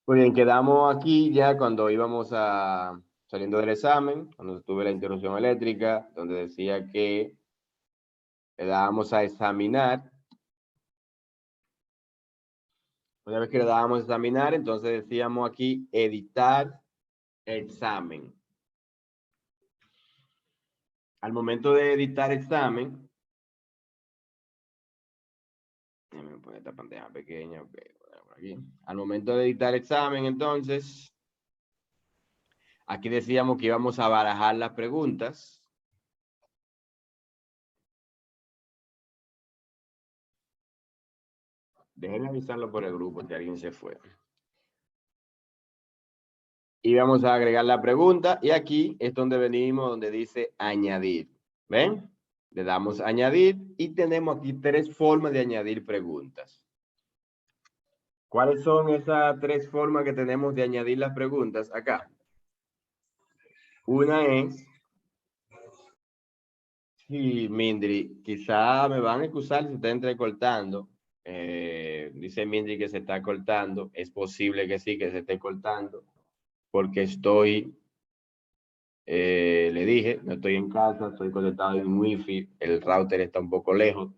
Muy bien, quedamos aquí ya cuando íbamos saliendo del examen, cuando tuve la interrupción eléctrica, donde decía que le dábamos a examinar. Una vez que le dábamos a examinar, entonces decíamos aquí editar examen. Al momento de editar examen, déjame poner esta pantalla pequeña, ok, por aquí. Al momento de editar examen, entonces, aquí decíamos que íbamos a barajar las preguntas. Déjenme avisarlo por el grupo si alguien se fue. Y vamos a agregar la pregunta y aquí es donde venimos, donde dice añadir. ¿Ven? Le damos añadir y tenemos aquí tres formas de añadir preguntas. ¿Cuáles son esas tres formas que tenemos de añadir las preguntas acá? Una es, sí, Mindri, quizá me van a excusar si está entrecortando. Dice Mindri que se está cortando. Es posible que sí, que se esté cortando, porque estoy, le dije, no estoy en casa, estoy conectado en Wi-Fi, el router está un poco lejos.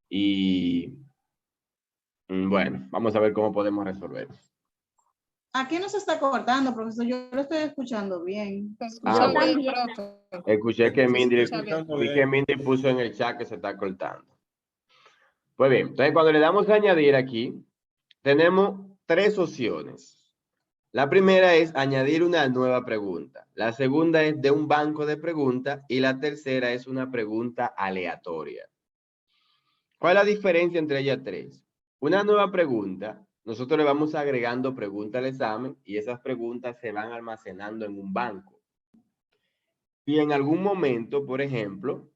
Y bueno, vamos a ver cómo podemos resolver. Aquí no se está cortando, profesor. Yo lo estoy escuchando bien. Ah, bueno. También. Escuché que Mindri, escuchando vi que Mindri puso en el chat que se está cortando. Pues bien, entonces cuando le damos a añadir aquí, tenemos tres opciones. La primera es añadir una nueva pregunta. La segunda es de un banco de preguntas y la tercera es una pregunta aleatoria. ¿Cuál es la diferencia entre ellas tres? Una nueva pregunta, nosotros le vamos agregando preguntas al examen y esas preguntas se van almacenando en un banco. Si en algún momento, por ejemplo,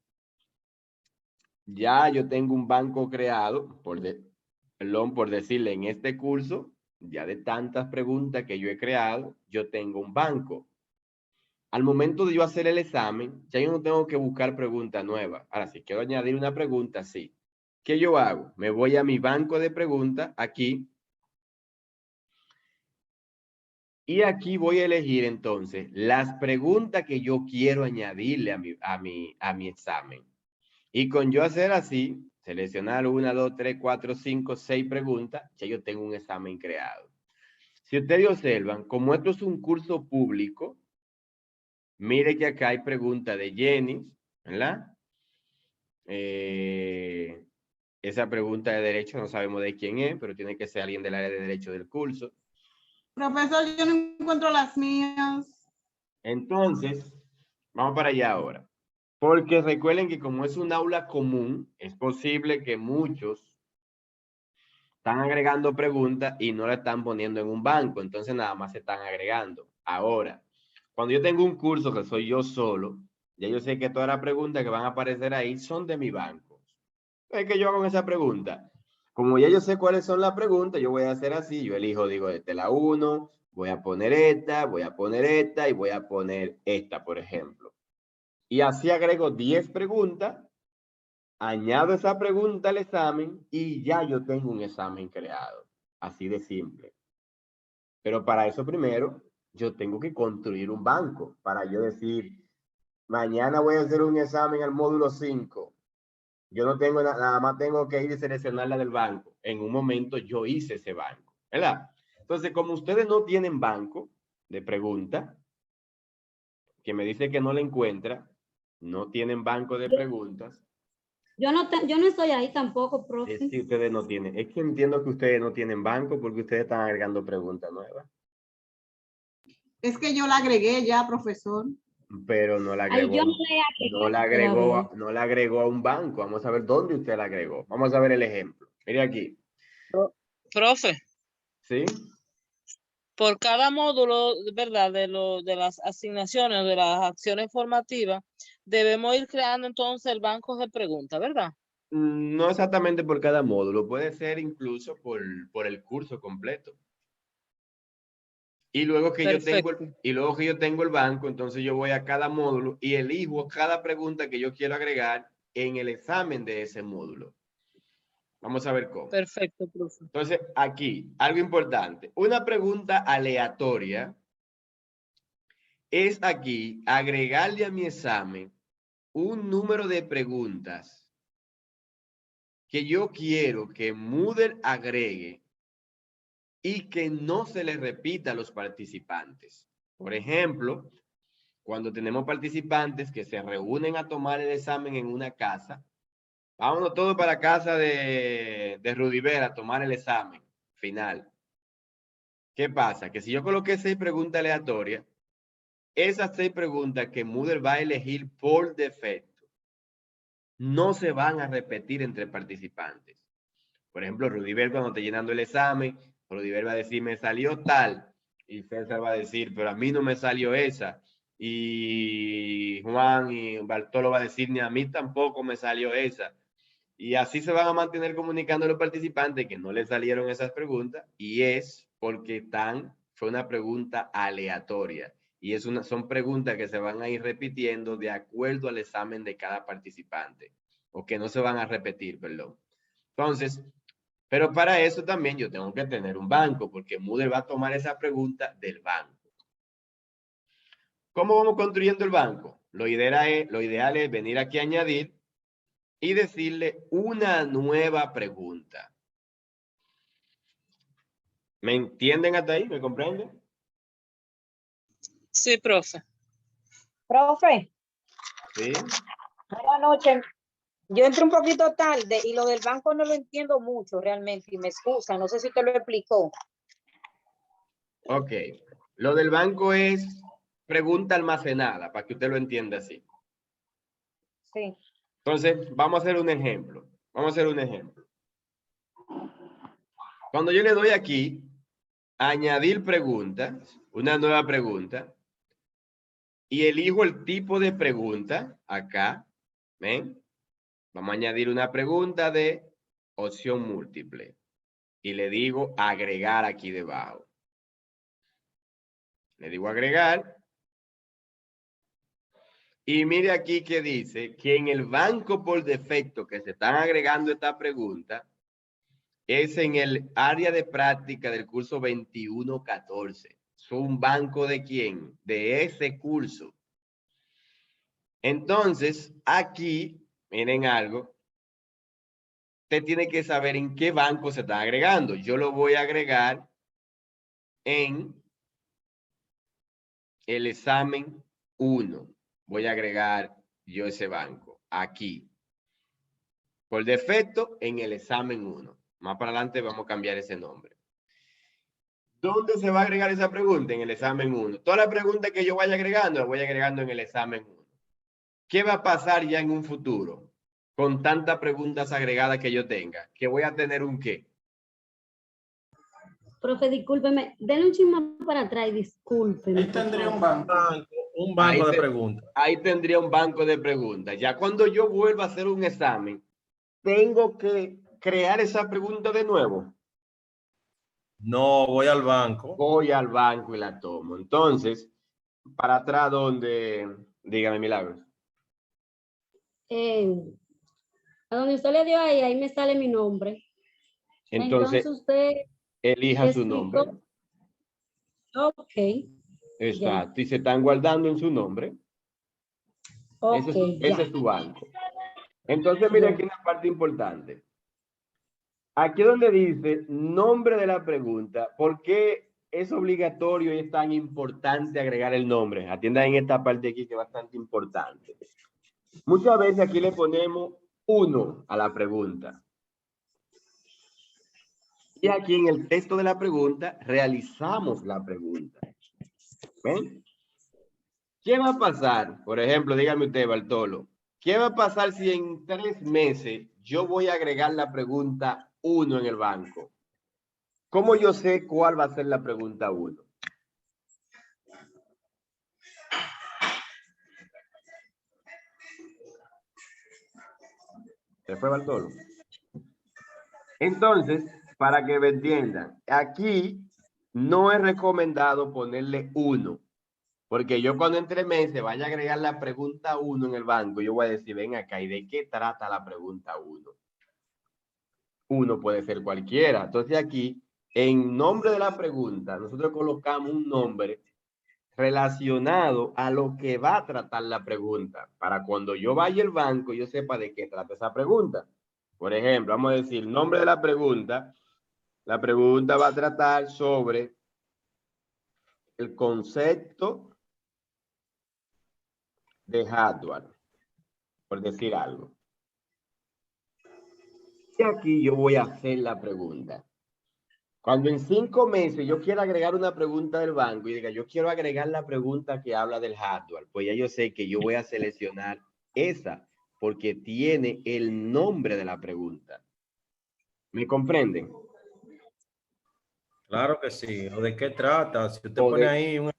ya yo tengo un banco creado, por decirle, en este curso, ya de tantas preguntas que yo he creado, yo tengo un banco. Al momento de yo hacer el examen, ya yo no tengo que buscar preguntas nuevas. Ahora, si quiero añadir una pregunta, sí. ¿Qué yo hago? Me voy a mi banco de preguntas, aquí, y aquí voy a elegir entonces las preguntas que yo quiero añadirle a mi examen. Y con yo hacer así, seleccionar 1, 2, 3, 4, 5, 6 preguntas, ya yo tengo un examen creado. Si ustedes observan, como esto es un curso público, mire que acá hay preguntas de Jenny, ¿verdad? Esa pregunta de derecho no sabemos de quién es, pero tiene que ser alguien del área de derecho del curso. Profesor, yo no encuentro las mías. Entonces, vamos para allá ahora. Porque recuerden que como es un aula común, es posible que muchos están agregando preguntas y no la están poniendo en un banco, entonces nada más se están agregando. Ahora, cuando yo tengo un curso que soy yo solo, ya yo sé que todas las preguntas que van a aparecer ahí son de mi banco. Entonces, ¿qué yo hago con esa pregunta? Como ya yo sé cuáles son las preguntas, yo voy a hacer así, yo elijo, digo, desde la 1, voy a poner esta, voy a poner esta y voy a poner esta, por ejemplo. Y así agrego 10 preguntas, añado esa pregunta al examen y ya yo tengo un examen creado. Así de simple. Pero para eso primero yo tengo que construir un banco para yo decir, mañana voy a hacer un examen al módulo 5. Yo no tengo nada más, tengo que ir y seleccionarla del banco. En un momento yo hice ese banco, ¿verdad? Entonces, como ustedes no tienen banco de pregunta, que me dice que no le encuentra, no tienen banco de preguntas, Yo no estoy ahí tampoco, profe. es que ustedes no tienen, es que entiendo que ustedes no tienen banco porque ustedes están agregando preguntas nuevas. Es que yo la agregué ya, profesor. Pero no la Ay, agregó, yo no le he no la agregó, no la agregó a un banco. Vamos a ver dónde usted la agregó. Vamos a ver el ejemplo. Mire aquí. Profe, ¿Sí? por cada módulo, ¿verdad? De las asignaciones, de las acciones formativas, debemos ir creando entonces el banco de preguntas, ¿verdad? No exactamente por cada módulo, puede ser incluso por el curso completo. Y luego que Perfecto. yo tengo el banco, entonces yo voy a cada módulo y elijo cada pregunta que yo quiero agregar en el examen de ese módulo. Vamos a ver cómo. Perfecto, profe. Entonces, aquí, algo importante. Una pregunta aleatoria es aquí agregarle a mi examen un número de preguntas que yo quiero que Moodle agregue y que no se les repita a los participantes. Por ejemplo, cuando tenemos participantes que se reúnen a tomar el examen en una casa, vámonos todos para casa de Rudivera a tomar el examen final. ¿Qué pasa? Que si yo coloqué 6 preguntas aleatorias, esas 6 preguntas que Moodle va a elegir por defecto no se van a repetir entre participantes. Por ejemplo, Rudiver cuando esté llenando el examen, Rudiver va a decir, me salió tal. Y César va a decir, pero a mí no me salió esa. Y Juan y Bartolo va a decir, ni a mí tampoco me salió esa. Y así se van a mantener comunicando los participantes que no les salieron esas preguntas. Y es porque fue una pregunta aleatoria. Y son preguntas que se van a ir repitiendo de acuerdo al examen de cada participante. O que no se van a repetir, perdón. Entonces, pero para eso también yo tengo que tener un banco, porque Moodle va a tomar esa pregunta del banco. ¿Cómo vamos construyendo el banco? Lo ideal es venir aquí a añadir y decirle una nueva pregunta. ¿Me entienden hasta ahí? ¿Me comprenden? Sí, profe. Profe, Sí. buenas noches. Yo entré un poquito tarde y lo del banco no lo entiendo mucho realmente y me excusa, no sé si te lo explicó. Ok. Lo del banco es pregunta almacenada, para que usted lo entienda así. Sí. Entonces, vamos a hacer un ejemplo. Cuando yo le doy aquí, añadir preguntas, una nueva pregunta, y elijo el tipo de pregunta, acá, ¿ven? Vamos a añadir una pregunta de opción múltiple. Y le digo agregar aquí debajo. Le digo agregar. Y mire aquí que dice que en el banco por defecto que se están agregando esta pregunta es en el área de práctica del curso 2114. Es un banco de quién? De ese curso. Entonces, aquí, miren algo, usted tiene que saber en qué banco se está agregando. Yo lo voy a agregar en el examen 1. Voy a agregar yo ese banco aquí. Por defecto, en el examen 1. Más para adelante vamos a cambiar ese nombre. ¿Dónde se va a agregar esa pregunta? En el examen 1. Todas las preguntas que yo vaya agregando, las voy agregando en el examen 1. ¿Qué va a pasar ya en un futuro con tantas preguntas agregadas que yo tenga? Que voy a tener un qué. Profe, discúlpeme, denle un chisme para atrás y discúlpeme. Él tendría un banco. Un banco de preguntas. Ahí tendría un banco de preguntas. Ya cuando yo vuelva a hacer un examen, tengo que crear esa pregunta de nuevo. No, voy al banco. Voy al banco y la tomo. Entonces, para atrás donde, dígame, Milagros. A donde usted le dio ahí me sale mi nombre. Entonces usted elija su nombre. Ok. Exacto. Y se están guardando en su nombre. Okay, ese es tu banco. Entonces, mira aquí una parte importante. Aquí donde dice nombre de la pregunta, ¿por qué es obligatorio y es tan importante agregar el nombre? Atiendan en esta parte aquí que es bastante importante. Muchas veces aquí le ponemos 1 a la pregunta. Y aquí en el texto de la pregunta realizamos la pregunta. ¿Ven? ¿Qué va a pasar? Por ejemplo, dígame usted, Bartolo, ¿qué va a pasar si en 3 meses yo voy a agregar la pregunta 1 en el banco? ¿Cómo yo sé cuál va a ser la pregunta 1? ¿Se fue Bartolo? Entonces, para que me entiendan, aquí no es recomendado ponerle 1. Porque yo cuando en 3 meses vaya a agregar la pregunta 1 en el banco, yo voy a decir, ven acá, ¿y de qué trata la pregunta 1? 1 puede ser cualquiera. Entonces aquí, en nombre de la pregunta, nosotros colocamos un nombre relacionado a lo que va a tratar la pregunta, para cuando yo vaya al banco, yo sepa de qué trata esa pregunta. Por ejemplo, vamos a decir, nombre de la pregunta va a tratar sobre el concepto de hardware, por decir algo. Y aquí yo voy a hacer la pregunta. Cuando en 5 meses yo quiero agregar una pregunta del banco y diga, yo quiero agregar la pregunta que habla del hardware, pues ya yo sé que yo voy a seleccionar esa porque tiene el nombre de la pregunta. ¿Me comprenden? Claro que sí. ¿O de qué trata? Si usted O pone de- ahí un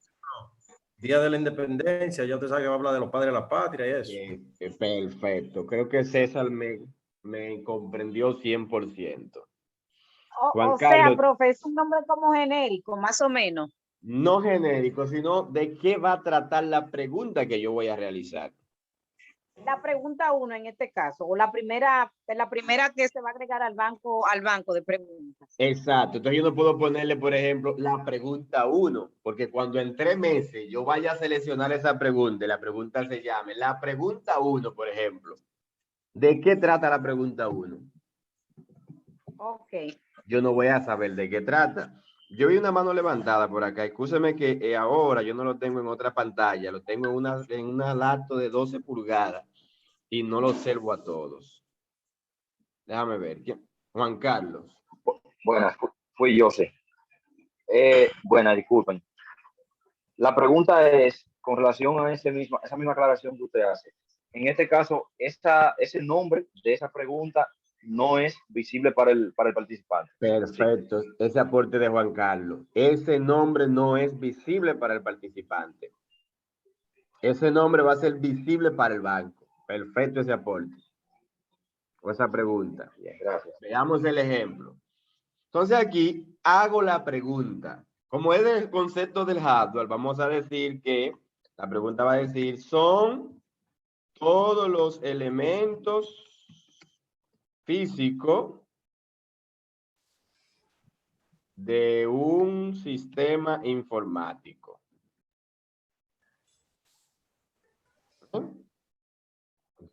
Día de la Independencia, ya usted sabe que va a hablar de los padres de la patria y eso. Perfecto. Creo que César me comprendió 100%. Juan O sea, Carlos, profe, es un nombre como genérico, más o menos. no genérico, sino de qué va a tratar la pregunta que yo voy a realizar. La pregunta 1 en este caso, o la primera que se va a agregar al banco de preguntas. Exacto. Entonces yo no puedo ponerle, por ejemplo, la pregunta 1, porque cuando en 3 meses yo vaya a seleccionar esa pregunta y la pregunta se llame la pregunta 1, por ejemplo. ¿De qué trata la pregunta 1? Ok. Yo no voy a saber de qué trata. Yo vi una mano levantada por acá. Escúcheme que ahora yo no lo tengo en otra pantalla, lo tengo en una laptop de 12 pulgadas y no lo observo a todos. Déjame ver. Juan Carlos. Buenas, fui yo, sí. Buenas, disculpen. La pregunta es con relación a esa misma aclaración que usted hace. En este caso, ese nombre de esa pregunta no es visible para el participante. Perfecto, ese aporte de Juan Carlos. Ese nombre no es visible para el participante. Ese nombre va a ser visible para el banco. Perfecto ese aporte. O esa pregunta. Bien, gracias. Veamos el ejemplo. Entonces aquí hago la pregunta. Como es del concepto del hardware, vamos a decir que la pregunta va a decir, son todos los elementos físicos de un sistema informático.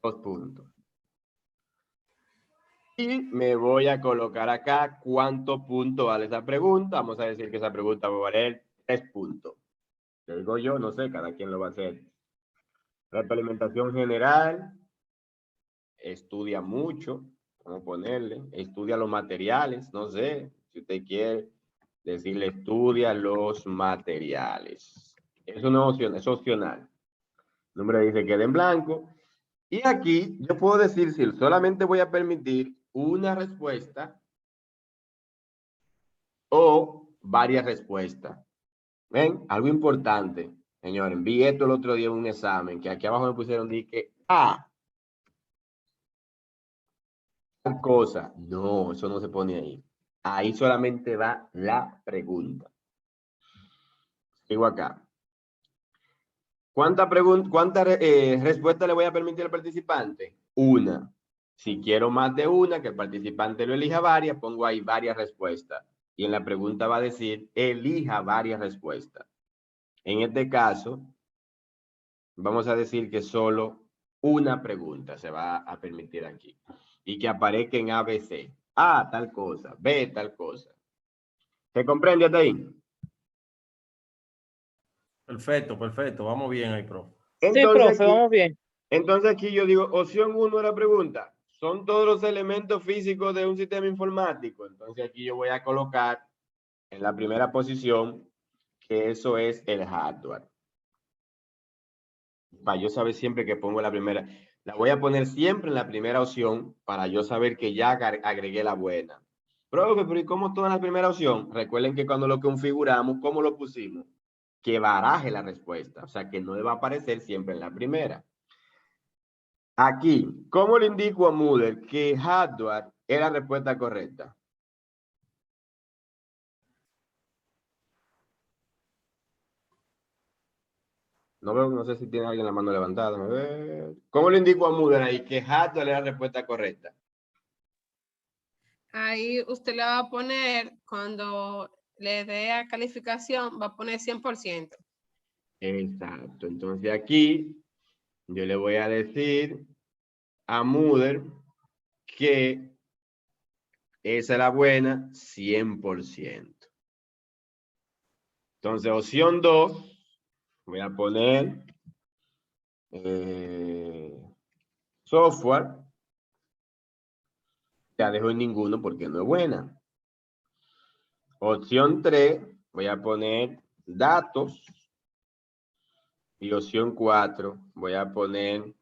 Dos puntos. Y me voy a colocar acá cuánto punto vale esa pregunta. Vamos a decir que esa pregunta va a valer 3 puntos. Te digo yo, no sé, cada quien lo va a hacer. Retroalimentación general. Estudia mucho. Vamos a ponerle. Estudia los materiales. No sé, si usted quiere decirle estudia los materiales. Es una opción, es opcional. El número dice queda en blanco. Y aquí yo puedo decir si solamente voy a permitir una respuesta o varias respuestas. ¿Ven? Algo importante, señores. Vi esto el otro día en un examen, que aquí abajo me pusieron, dije, tal cosa. No, eso no se pone ahí. Ahí solamente va la pregunta. Sigo acá. ¿Cuántas respuestas le voy a permitir al participante? Una. Si quiero más de una, que el participante lo elija varias, pongo ahí varias respuestas. Y en la pregunta va a decir, elija varias respuestas. En este caso, vamos a decir que solo una pregunta se va a permitir aquí. Y que aparezca en ABC. A, tal cosa. B, tal cosa. ¿Se comprende hasta ahí? Perfecto, perfecto. Vamos bien ahí, profe. Sí, Entonces, profe, vamos bien. entonces aquí yo digo, opción 1 de la pregunta. ¿Son todos los elementos físicos de un sistema informático? Entonces aquí yo voy a colocar en la primera posición que eso es el hardware. Para yo saber siempre que pongo la primera. La voy a poner siempre en la primera opción para yo saber que ya agregué la buena. Profe, pero ¿y cómo está en la primera opción? Recuerden que cuando lo configuramos, ¿cómo lo pusimos? Que baraje la respuesta. O sea, que no le va a aparecer siempre en la primera. Aquí, ¿cómo le indico a Moodle que hardware es la respuesta correcta? No veo, no sé si tiene alguien la mano levantada. A ver. ¿Cómo le indico a Moodle ahí que hardware es la respuesta correcta? Ahí usted le va a poner, cuando le dé a calificación, va a poner 100%. Exacto. Entonces aquí yo le voy a decir a Moodle que esa es la buena 100%. Entonces, opción 2, voy a poner software. Ya dejo en ninguno porque no es buena. Opción 3, voy a poner datos. Y opción 4, voy a poner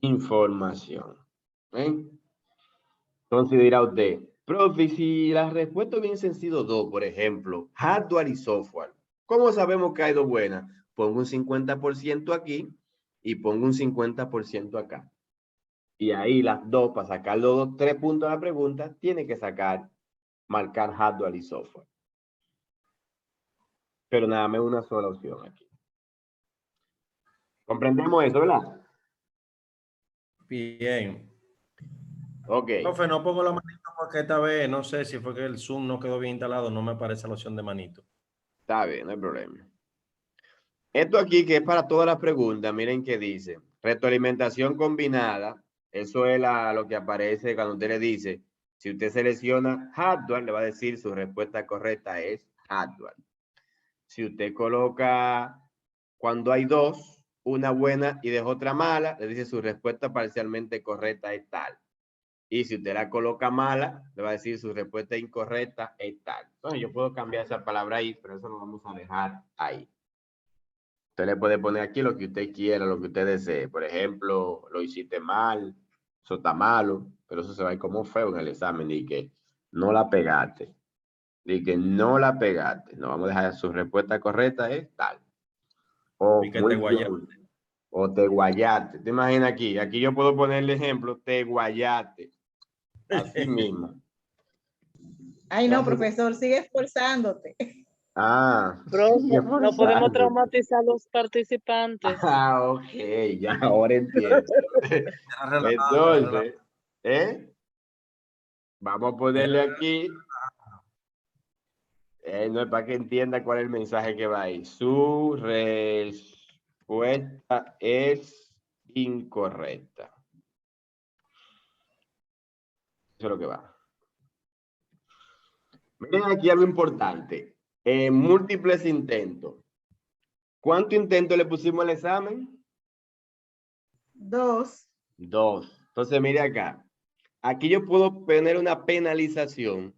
información. Entonces dirá usted, profe, si las respuestas hubiesen sido dos, por ejemplo, hardware y software, ¿cómo sabemos que hay dos buenas? Pongo un 50% aquí y pongo un 50% acá. Y ahí las dos, para sacar los dos, 3 puntos a la pregunta, tiene que marcar hardware y software. Pero nada más una sola opción aquí. ¿Comprendemos eso, verdad? Bien. Ok. Profe, no pongo la manito porque esta vez no sé si fue que el Zoom no quedó bien instalado, no me aparece la opción de manito. Está bien, no hay problema. Esto aquí que es para todas las preguntas, miren qué dice. Retroalimentación combinada, eso es lo que aparece cuando usted le dice, si usted selecciona hardware, le va a decir su respuesta correcta es hardware. Si usted coloca cuando hay dos, una buena y deja otra mala, le dice su respuesta parcialmente correcta es tal. Y si usted la coloca mala, le va a decir su respuesta incorrecta es tal. Entonces yo puedo cambiar esa palabra ahí, pero eso lo vamos a dejar ahí. Usted le puede poner aquí lo que usted quiera, lo que usted desee. Por ejemplo, lo hiciste mal, eso está malo, pero eso se va a ir como feo en el examen. Y que no la pegaste. Y que no la pegaste. No vamos a dejar su respuesta correcta es tal. O Y que muy te guayaste. bien. O te guayaste. ¿Te imaginas aquí? Aquí yo puedo ponerle ejemplo, te guayaste. Así mismo. Ay, no, Entonces, profesor, sigue esforzándote. Profe, sigue no podemos forzándote. traumatizar a los participantes. Ah, ok, ya ahora entiendo. Era relajado, era relajado. Entonces, vamos a ponerle aquí, no es para que entienda cuál es el mensaje que va ahí. Su respuesta es incorrecta. Eso es lo que va. Miren aquí algo importante. Múltiples intentos. ¿Cuántos intentos le pusimos al examen? 2. 2. Entonces, mire acá. Aquí yo puedo poner una penalización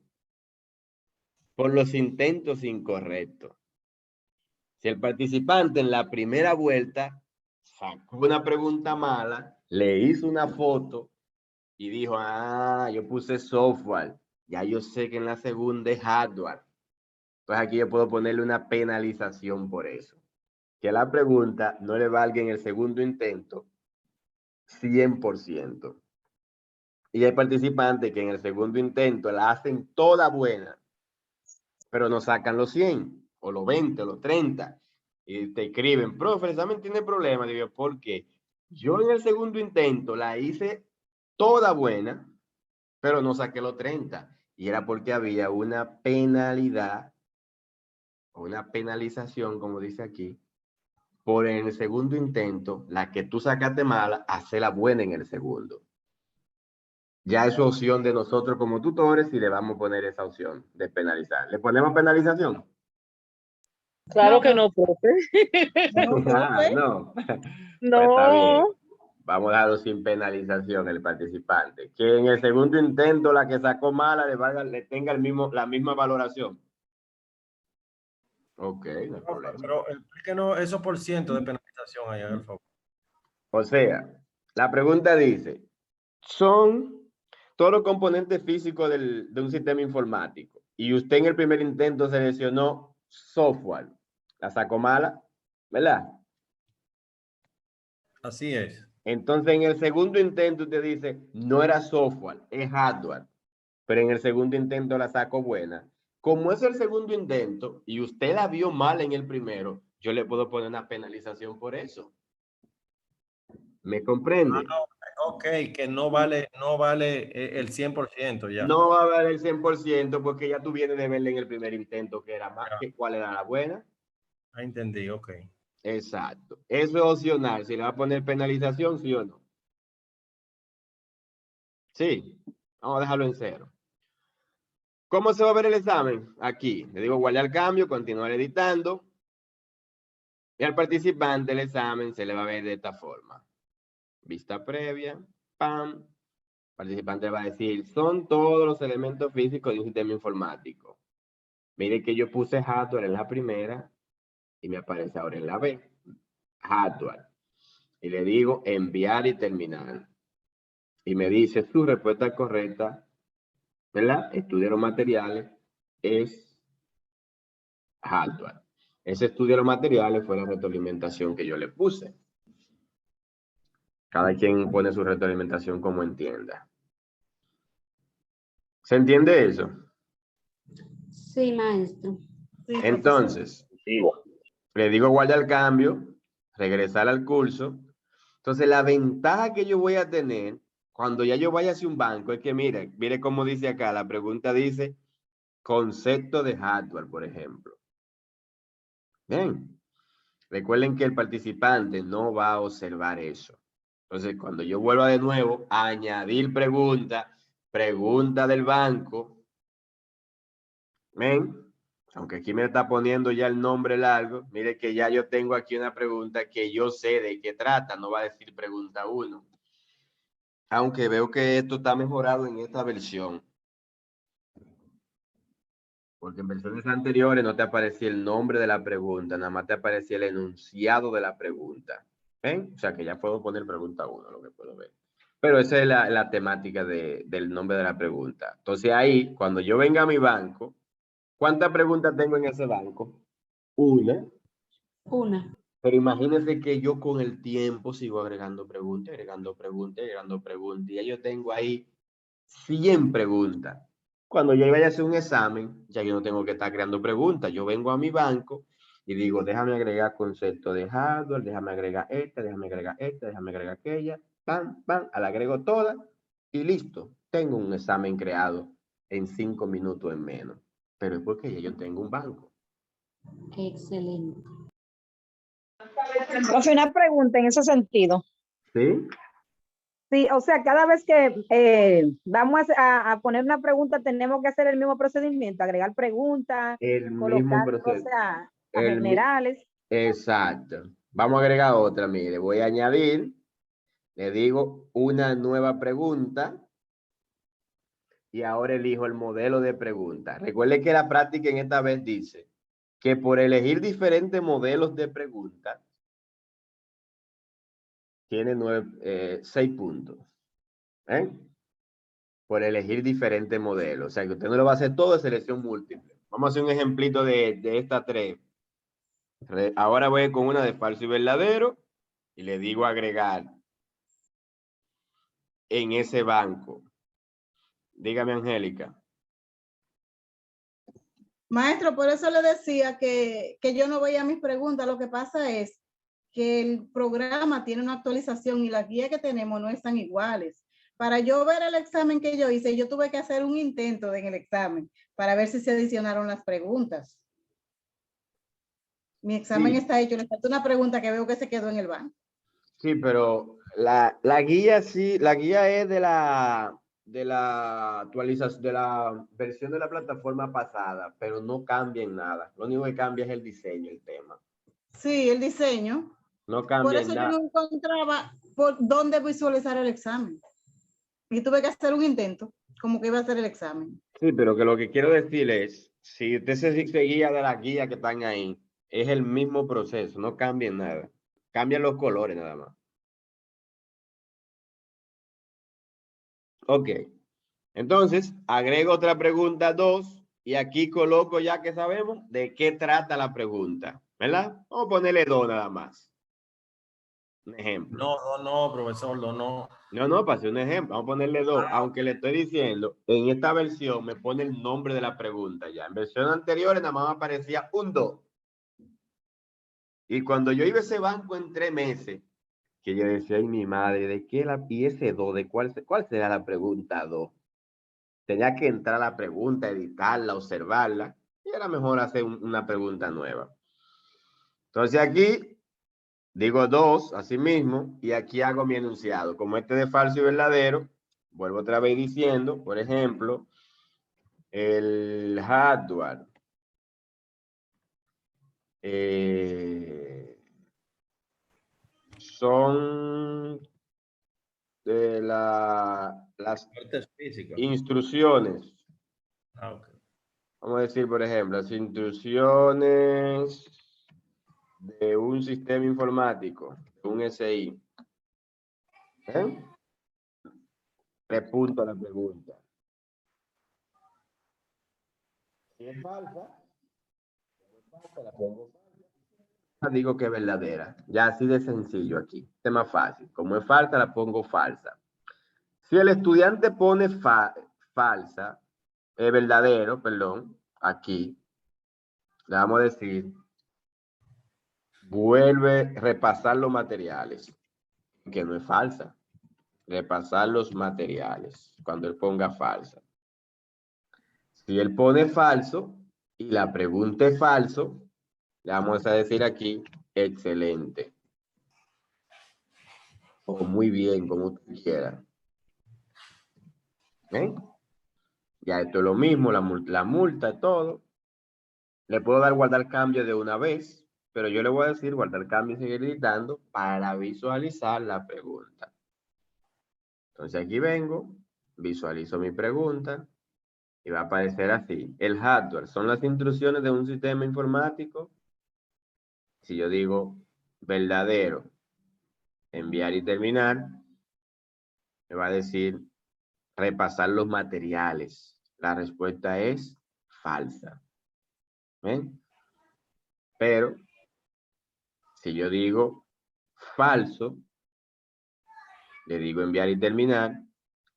por los intentos incorrectos. Si el participante en la primera vuelta sacó una pregunta mala, le hizo una foto y dijo, ah, yo puse software, ya yo sé que en la segunda es hardware. Entonces aquí yo puedo ponerle una penalización por eso. Que la pregunta no le valga en el segundo intento 100%. Y hay participantes que en el segundo intento la hacen toda buena, pero no sacan los 100, o los 20, o los 30. Y te escriben, profe, el examen tiene problemas. Digo, ¿por qué? Yo en el segundo intento la hice toda buena, pero no saqué los 30. Y era porque había una penalidad, una penalización, como dice aquí, por en el segundo intento, la que tú sacaste mala, hacerla buena en el segundo. Ya es opción de nosotros como tutores si le vamos a poner esa opción de penalizar. ¿Le ponemos penalización? Claro No, que no, profe. No, profe. No. Pues está bien. No. Vamos a darlo sin penalización el participante. Que en el segundo intento la que sacó mala le tenga la misma valoración. Ok, no hay problema. Pero explíquenos esos por ciento de penalización ahí, haga el favor. O sea, la pregunta dice, son todos los componentes físicos de un sistema informático. Y usted en el primer intento seleccionó software. La sacó mala, ¿verdad? Así es. Entonces, en el segundo intento usted dice, no era software, es hardware. Pero en el segundo intento la saco buena. Como es el segundo intento y usted la vio mal en el primero, yo le puedo poner una penalización por eso. ¿Me comprende? Ok, que no vale el 100% ya. No va a valer el 100% porque ya tú vienes de verle en el primer intento que era más que cuál era la buena. Ah, entendí, ok. Exacto. Eso es opcional. Si le va a poner penalización, sí o no. Sí. Vamos a dejarlo en 0. ¿Cómo se va a ver el examen? Aquí. Le digo guardar cambio, continuar editando. Y al participante del examen se le va a ver de esta forma. Vista previa. Pam. El participante va a decir, son todos los elementos físicos de un sistema informático. Mire que yo puse hardware en la primera y me aparece ahora en la B. Hardware. Y le digo enviar y terminar. Y me dice su respuesta correcta, ¿verdad? Estudio los materiales es hardware. Ese estudio de los materiales fue la retroalimentación que yo le puse. Cada quien pone su retroalimentación como entienda. ¿Se entiende eso? Sí, maestro. Sí, Entonces, le digo guardar el cambio, regresar al curso. Entonces, la ventaja que yo voy a tener cuando ya yo vaya hacia un banco es que, mire cómo dice acá, la pregunta dice concepto de hardware, por ejemplo. Bien, recuerden que el participante no va a observar eso. Entonces, cuando yo vuelva de nuevo a añadir pregunta del banco, ven, aunque aquí me está poniendo ya el nombre largo, mire que ya yo tengo aquí una pregunta que yo sé de qué trata, no va a decir pregunta 1. Aunque veo que esto está mejorado en esta versión. Porque en versiones anteriores no te aparecía el nombre de la pregunta, nada más te aparecía el enunciado de la pregunta. ¿Ven? O sea que ya puedo poner pregunta 1, lo que puedo ver. Pero esa es la temática del nombre de la pregunta. Entonces ahí, cuando yo venga a mi banco, ¿cuántas preguntas tengo en ese banco? Una. Pero imagínense que yo con el tiempo sigo agregando preguntas, agregando preguntas, agregando preguntas. Y ya yo tengo ahí 100 preguntas. Cuando yo vaya a hacer un examen, ya yo no tengo que estar creando preguntas. Yo vengo a mi banco y digo, déjame agregar concepto de hardware, déjame agregar esta, déjame agregar esta, déjame agregar aquella. Pam, pam, la agrego todas y listo. Tengo un examen creado en 5 minutos en menos. Pero es porque ya yo tengo un banco. Excelente. Profe, una pregunta en ese sentido. ¿Sí? Sí, o sea, cada vez que vamos a poner una pregunta, tenemos que hacer el mismo procedimiento, agregar preguntas, El mismo colocar, proceso. o sea, a El mi- generales. Exacto. Vamos a agregar otra, mire, voy a añadir, le digo una nueva pregunta y ahora elijo el modelo de pregunta. Recuerde que la práctica en esta vez dice que por elegir diferentes modelos de preguntas tiene 6 puntos. ¿Eh? Por elegir diferentes modelos. O sea, que usted no lo va a hacer todo de selección múltiple. Vamos a hacer un ejemplito de estas 3. Ahora voy con una de falso y verdadero y le digo agregar en ese banco. Dígame, Angélica. Maestro, por eso le decía que yo no veía mis preguntas. Lo que pasa es que el programa tiene una actualización y las guías que tenemos no están iguales. Para yo ver el examen que yo hice, yo tuve que hacer un intento en el examen para ver si se adicionaron las preguntas. Mi examen Sí. está hecho, le falta una pregunta que veo que se quedó en el banco. Sí, pero la guía sí, la guía es de la actualización, de la versión de la plataforma pasada, pero no cambia en nada. Lo único que cambia es el diseño, el tema. Sí, el diseño. No Por cambia eso en yo nada. no encontraba por dónde visualizar el examen. Y tuve que hacer un intento, como que iba a hacer el examen. Sí, pero que lo que quiero decir es, si usted se guía de la guía que están ahí, es el mismo proceso, no cambia en nada. Cambian los colores nada más. Ok. Entonces, agrego otra pregunta 2 y aquí coloco ya que sabemos de qué trata la pregunta, ¿verdad? Vamos a ponerle 2 nada más. Un ejemplo. No, profesor, no. No, para hacer un ejemplo, vamos a ponerle 2, aunque le estoy diciendo, en esta versión me pone el nombre de la pregunta ya. En versiones anteriores nada más me aparecía un 2. Y cuando yo iba a ese banco en 3 meses, que yo decía, ay, mi madre, ¿de qué la, y ese 2, de cuál será la pregunta 2? Tenía que entrar a la pregunta, editarla, observarla, y era mejor hacer una pregunta nueva. Entonces aquí digo 2, así mismo, y aquí hago mi enunciado. Como este de falso y verdadero, vuelvo otra vez diciendo, por ejemplo, el hardware son de las Partes físicas. instrucciones. Ah, ok. Vamos a decir, por ejemplo, las instrucciones de un sistema informático, un SI. ¿Eh? 3 puntos a la pregunta. Si es falsa, la pongo falsa. Digo que es verdadera. Ya así de sencillo aquí. Este es más fácil. Como es falsa, la pongo falsa. Si el estudiante pone falsa, verdadero, perdón, aquí, le vamos a decir, vuelve a repasar los materiales, que no es falsa. Repasar los materiales, cuando él ponga falsa. Si él pone falso y la pregunta es falso, le vamos a decir aquí, excelente. O muy bien, como usted quiera. ¿Eh? Ya esto es lo mismo, la multa, todo. Le puedo dar guardar cambio de una vez, pero yo le voy a decir guardar cambio y seguir editando para visualizar la pregunta. Entonces aquí vengo, visualizo mi pregunta y va a aparecer así. El hardware son las instrucciones de un sistema informático. Si yo digo verdadero, enviar y terminar, me va a decir repasar los materiales. La respuesta es falsa. ¿Ven? Pero si yo digo falso, le digo enviar y terminar,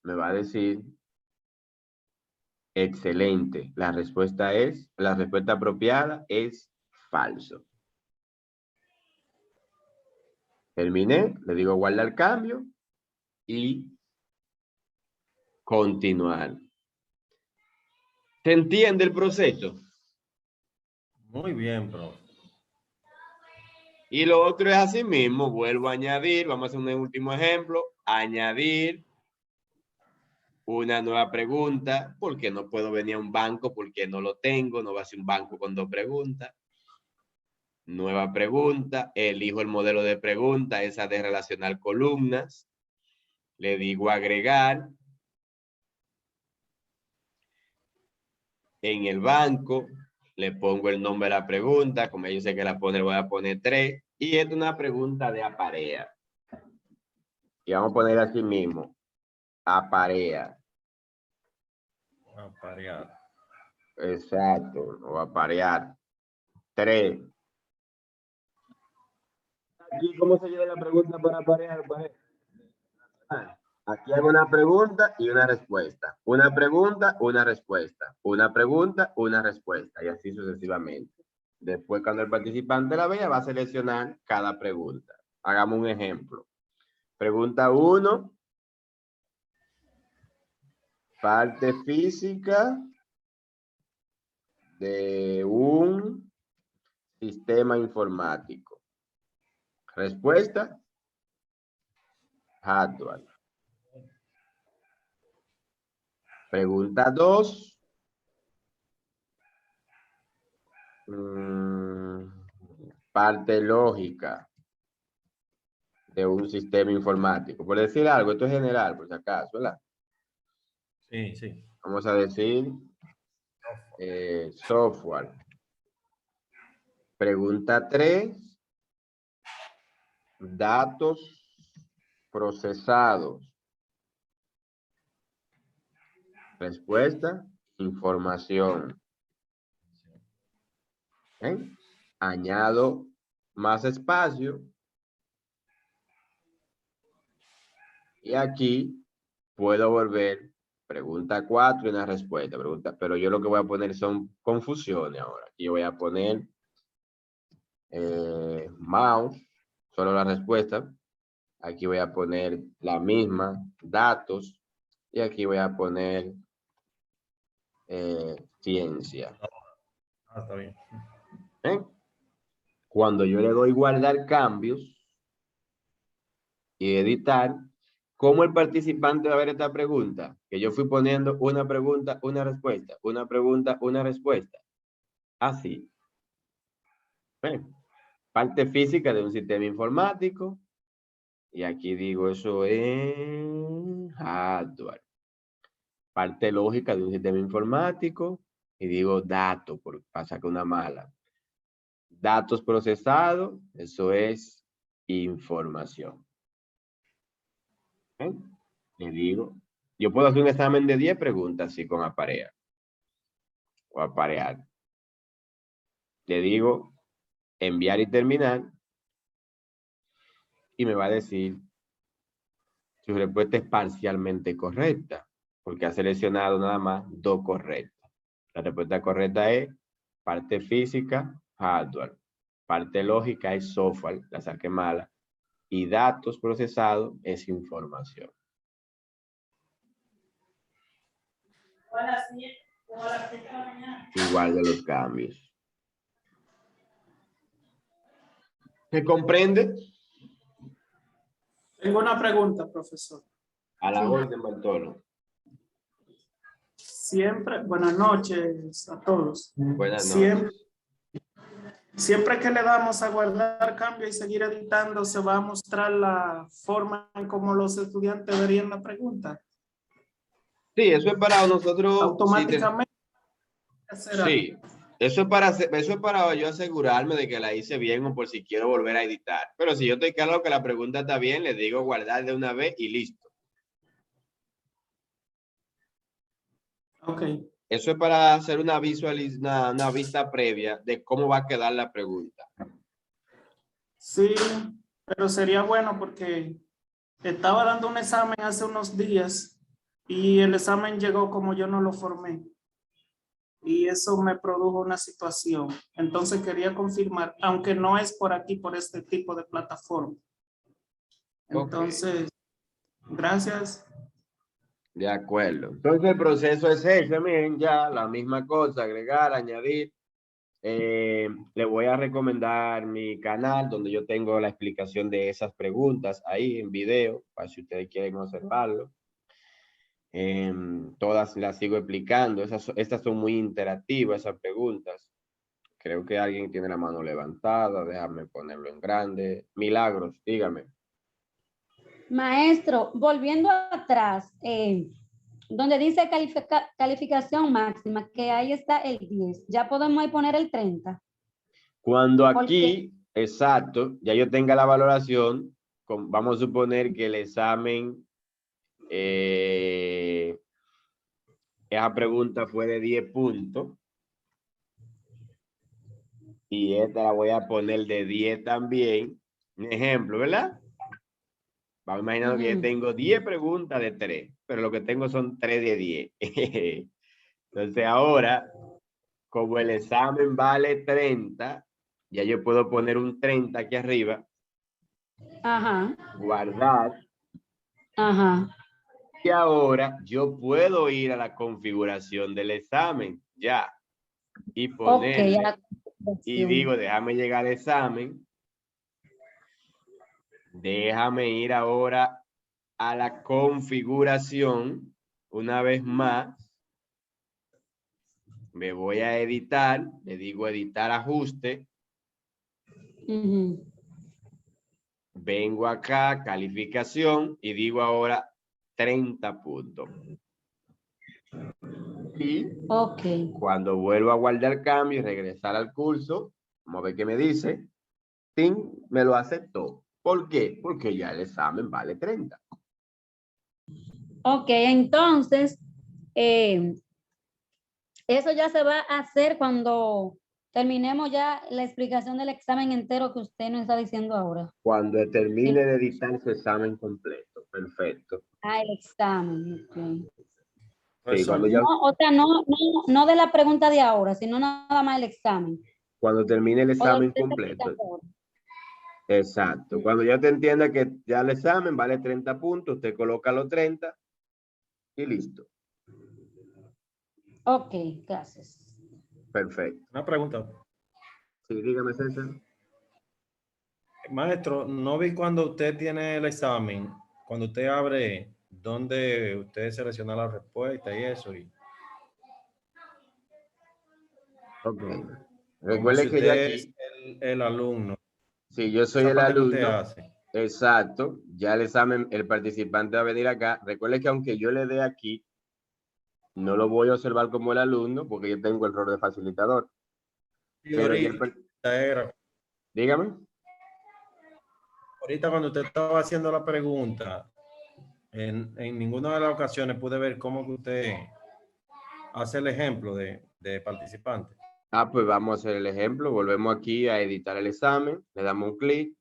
me va a decir excelente. La respuesta apropiada es falso. Terminé, le digo guardar cambio y continuar. ¿Se entiende el proceso? Muy bien, profe. Y lo otro es así mismo, vuelvo a añadir, vamos a hacer un último ejemplo, añadir una nueva pregunta, porque no puedo venir a un banco porque no lo tengo, no va a ser un banco con 2 preguntas. Nueva pregunta, elijo el modelo de pregunta, esa de relacionar columnas, le digo agregar. En el banco, le pongo el nombre de la pregunta, como yo sé que la pone, le voy a poner 3, y es una pregunta de aparea. Y vamos a poner así mismo, aparea. Aparear. Exacto, o aparear. 3. Aquí, ¿cómo se lleva la pregunta para aparear? Aquí hago una pregunta y una respuesta. Una pregunta, una respuesta. Una pregunta, una respuesta. Y así sucesivamente. Después, cuando el participante la vea, va a seleccionar cada pregunta. Hagamos un ejemplo. Pregunta 1. Parte física de un sistema informático. Respuesta. Hardware. Pregunta 2. Parte lógica de un sistema informático. Por decir algo, esto es general, por si acaso, ¿verdad? Sí, sí. Vamos a decir software. Pregunta 3. Datos procesados. Respuesta, información. ¿Eh? Añado más espacio. Y aquí puedo volver pregunta 4 y una respuesta. Pero yo lo que voy a poner son confusiones ahora. Aquí voy a poner mouse, solo la respuesta. Aquí voy a poner la misma, datos, y aquí voy a poner ciencia. Está bien. ¿Eh? Cuando yo le doy guardar cambios y editar, ¿cómo el participante va a ver esta pregunta? Que yo fui poniendo una pregunta, una respuesta, una pregunta, una respuesta. Así. Parte física de un sistema informático. Y aquí digo eso en hardware. Parte lógica de un sistema informático. Y digo datos, porque pasa que una mala. Datos procesados, eso es información. ¿Eh? Le digo, yo puedo hacer un examen de 10 preguntas así con aparear. O aparear. Le digo, enviar y terminar. Y me va a decir su respuesta es parcialmente correcta, porque ha seleccionado nada más 2 correctas. La respuesta correcta es parte física, hardware. Parte lógica es software, la saqué mala. Y datos procesados es información. Igual de los cambios. ¿Se comprende? Tengo una pregunta, profesor. A la orden, Bartolo. Siempre, buenas noches a todos. Buenas noches. Siempre que le damos a guardar cambio y seguir editando, se va a mostrar la forma en cómo los estudiantes verían la pregunta. Sí, eso es para nosotros. Automáticamente. Sí, eso es para yo asegurarme de que la hice bien o por si quiero volver a editar. Pero si yo estoy claro que la pregunta está bien, le digo guardar de una vez y listo. Ok. Eso es para hacer una vista previa de cómo va a quedar la pregunta. Sí, pero sería bueno porque estaba dando un examen hace unos días y el examen llegó como yo no lo formé. Y eso me produjo una situación. Entonces quería confirmar, aunque no es por aquí, por este tipo de plataforma. Entonces, gracias. De acuerdo. Entonces el proceso es ese, miren, ya la misma cosa, agregar, añadir. Le voy a recomendar mi canal donde yo tengo la explicación de esas preguntas ahí en video, para si ustedes quieren observarlo. Todas las sigo explicando. Estas son muy interactivas, esas preguntas. Creo que alguien tiene la mano levantada. Déjame ponerlo en grande. Milagros, dígame. Maestro, volviendo atrás, donde dice calificación máxima, que ahí está el 10, ya podemos ahí poner el 30. Cuando aquí, exacto, ya yo tenga la valoración, vamos a suponer que el examen, esa pregunta fue de 10 puntos. Y esta la voy a poner de 10 también. Un ejemplo, ¿verdad? Vamos imaginando que yo tengo 10 preguntas de 3, pero lo que tengo son 3 de 10. Entonces ahora, como el examen vale 30, ya yo puedo poner un 30 aquí arriba. Ajá. Guardar. Ajá. Y ahora yo puedo ir a la configuración del examen, ya. Y ponerle, y digo, déjame llegar al examen. Déjame ir ahora a la configuración. Una vez más, me voy a editar. Le digo editar ajuste. Vengo acá, calificación, y digo ahora 30 puntos. Y cuando vuelvo a guardar cambio y regresar al curso, vamos a ver qué me dice. TIN me lo aceptó. ¿Por qué? Porque ya el examen vale 30. Ok, entonces, eso ya se va a hacer cuando terminemos ya la explicación del examen entero que usted nos está diciendo ahora. Cuando termine de editar su examen completo. Perfecto. Ah, el examen. Okay. Sí, cuando ya... No, o sea, no de la pregunta de ahora, sino nada más el examen. Cuando termine el examen completo. Exacto. Cuando ya te entienda que ya el examen vale 30 puntos, usted coloca los 30 y listo. Ok, gracias. Perfecto. Una pregunta. Sí, dígame, César. Maestro, no vi cuando usted tiene el examen, cuando usted abre, donde usted selecciona la respuesta y eso. Y Ok. como Recuerde si que ya usted aquí, es el alumno. si yo soy Esa el parte que usted alumno, hace. exacto, ya el examen, el participante va a venir acá. Recuerde que aunque yo le dé aquí, no lo voy a observar como el alumno porque yo tengo el rol de facilitador. Y Pero ya dígame. ahorita cuando usted estaba haciendo la pregunta, en ninguna de las ocasiones pude ver cómo que usted hace el ejemplo de participante. Ah, pues vamos a hacer el ejemplo. Volvemos aquí a editar el examen. Le damos un clic.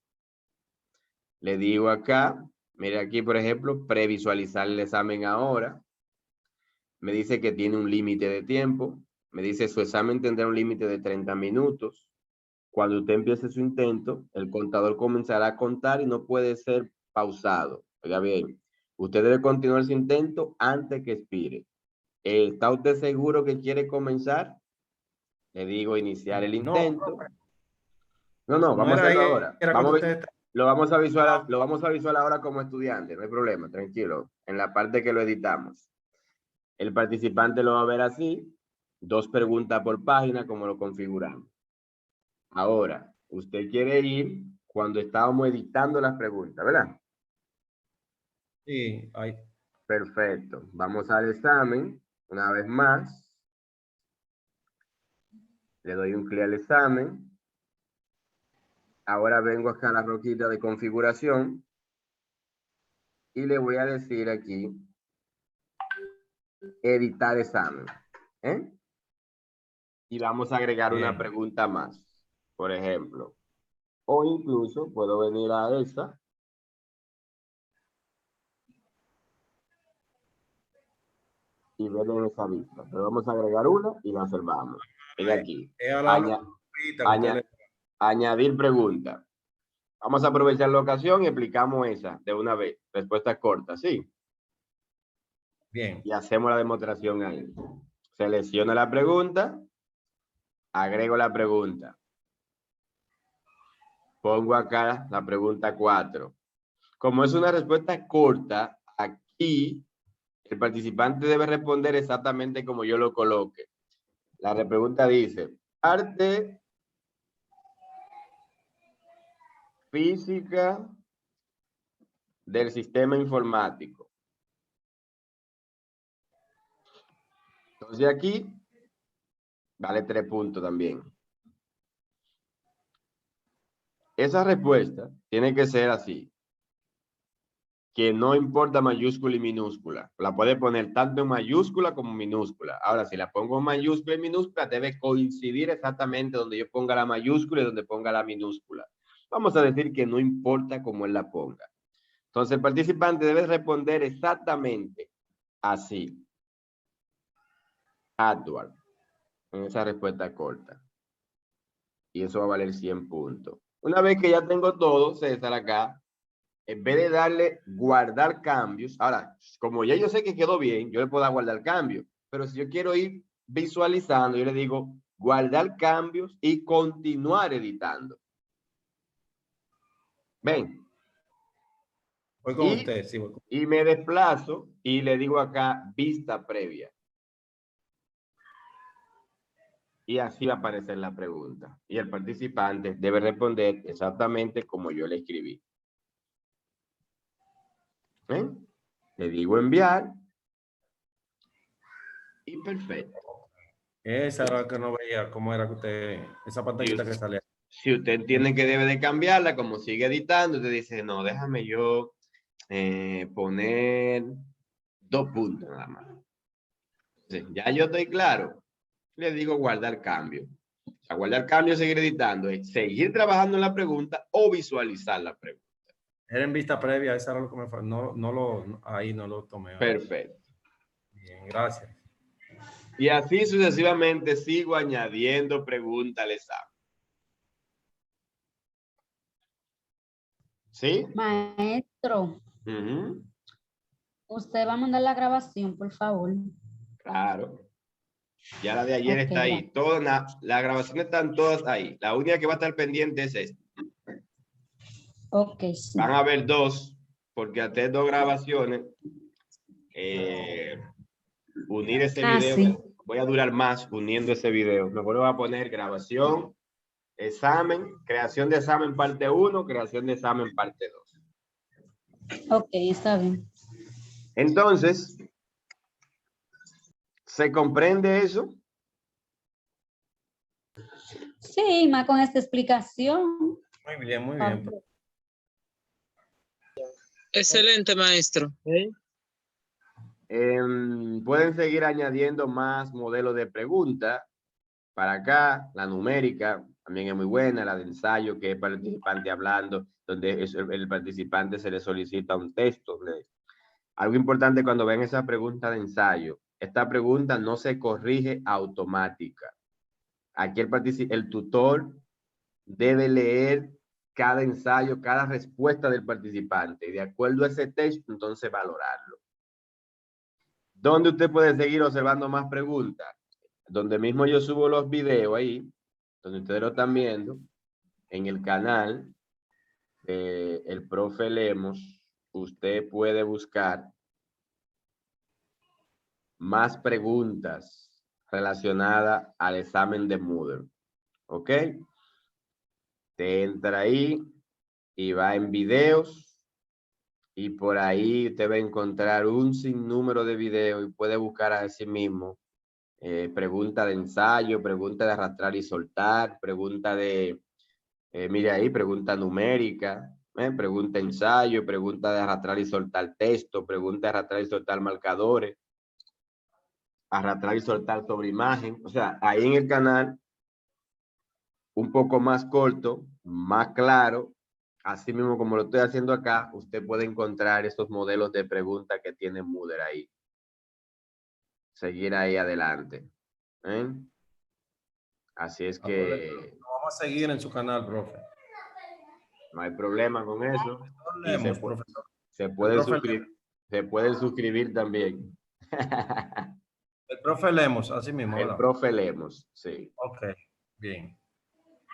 Le digo acá, mire aquí, por ejemplo, previsualizar el examen ahora. Me dice que tiene un límite de tiempo. Me dice su examen tendrá un límite de 30 minutos. Cuando usted empiece su intento, el contador comenzará a contar y no puede ser pausado. Oiga bien, usted debe continuar su intento antes que expire. ¿Está usted seguro que quiere comenzar? Le digo iniciar el intento. No, vamos a hacerlo ahora. Lo vamos a visualizar ahora como estudiante, no hay problema, tranquilo. En la parte que lo editamos. El participante lo va a ver así, 2 preguntas por página, como lo configuramos. Ahora, usted quiere ir cuando estábamos editando las preguntas, ¿verdad? Sí, ahí. Perfecto. Vamos al examen, una vez más. Le doy un clic al examen. Ahora vengo acá a la rojita de configuración y le voy a decir aquí editar examen. Y vamos a agregar una pregunta más. Por ejemplo, o incluso puedo venir a esa. Y ver en esa vista. Pero vamos a agregar una y la observamos. Es aquí. Añadir pregunta. Vamos a aprovechar la ocasión y explicamos esa de una vez. Respuesta corta, ¿sí? Bien. Y hacemos la demostración ahí. Selecciono la pregunta. Agrego la pregunta. Pongo acá la pregunta 4. Como es una respuesta corta, aquí el participante debe responder exactamente como yo lo coloque. La pregunta dice, parte física del sistema informático. Entonces aquí vale 3 puntos también. Esa respuesta tiene que ser así. Que no importa mayúscula y minúscula. La puede poner tanto en mayúscula como en minúscula. Ahora, si la pongo en mayúscula y minúscula, debe coincidir exactamente donde yo ponga la mayúscula y donde ponga la minúscula. Vamos a decir que no importa cómo él la ponga. Entonces, el participante debe responder exactamente así. Actual. En esa respuesta corta. Y eso va a valer 100 puntos. Una vez que ya tengo todo, César, acá, en vez de darle guardar cambios, ahora, como ya yo sé que quedó bien, yo le puedo dar guardar cambios, pero si yo quiero ir visualizando, yo le digo guardar cambios y continuar editando. ¿Ven? Voy con usted, sí, voy con... Y me desplazo y le digo acá vista previa. Y así va a aparecer la pregunta. Y el participante debe responder exactamente como yo le escribí. Le digo enviar. Y perfecto. Esa era la que no veía, cómo era que usted, esa pantallita que salía. Si usted entiende que debe de cambiarla, como sigue editando, usted dice, no, déjame yo poner 2 puntos nada más. Entonces, ya yo estoy claro. Le digo guardar cambio. O sea, guardar cambio, seguir editando, es seguir trabajando en la pregunta o visualizar la pregunta. Era en vista previa, esa era lo que me faltó. Ahí no lo tomé. Perfecto. Bien, gracias. Y así sucesivamente sigo añadiendo preguntas al examen. ¿Sí? Maestro, Ujú, usted va a mandar la grabación, por favor. claro. Ya la de ayer Ok, está ahí. Todas las grabaciones están todas ahí. La única que va a estar pendiente es esta. Ok, sí. Van a haber dos, porque hacer dos grabaciones, unir ese Ah, video, sí. voy a durar más uniendo ese video. Mejor voy a poner grabación, examen, creación de examen parte 1, creación de examen parte 2. Ok, está bien. Entonces, ¿se comprende eso? Sí, más con esta explicación. Muy bien, muy bien. Excelente, maestro. Pueden seguir añadiendo más modelos de pregunta. Para acá, la numérica también es muy buena, la de ensayo, que es participante hablando, donde el participante se le solicita un texto. Algo importante cuando ven esa pregunta de ensayo, esta pregunta no se corrige automática. Aquí el tutor debe leer cada ensayo, cada respuesta del participante y de acuerdo a ese texto, entonces valorarlo. ¿Dónde usted puede seguir observando más preguntas? Donde mismo yo subo los videos ahí, donde ustedes lo están viendo, en el canal de el profe Lemos, usted puede buscar más preguntas relacionadas al examen de Moodle. ¿Ok? Te entra ahí y va en videos y por ahí te va a encontrar un sinnúmero de videos y puede buscar a sí mismo pregunta de ensayo, pregunta de arrastrar y soltar, pregunta de, mire ahí, pregunta numérica, pregunta ensayo, pregunta de arrastrar y soltar texto, pregunta de arrastrar y soltar marcadores, arrastrar y soltar sobre imagen. O sea, ahí en el canal, un poco más corto, más claro, así mismo como lo estoy haciendo acá, usted puede encontrar estos modelos de preguntas que tiene Moodle ahí. Seguir ahí adelante. Así es que Vamos a seguir en su canal, profe. no hay problema con eso. Y Leemos, profesor. se pueden suscribir también. El profe Lemos, así mismo, El ¿verdad? profe Lemos, sí. Ok, bien.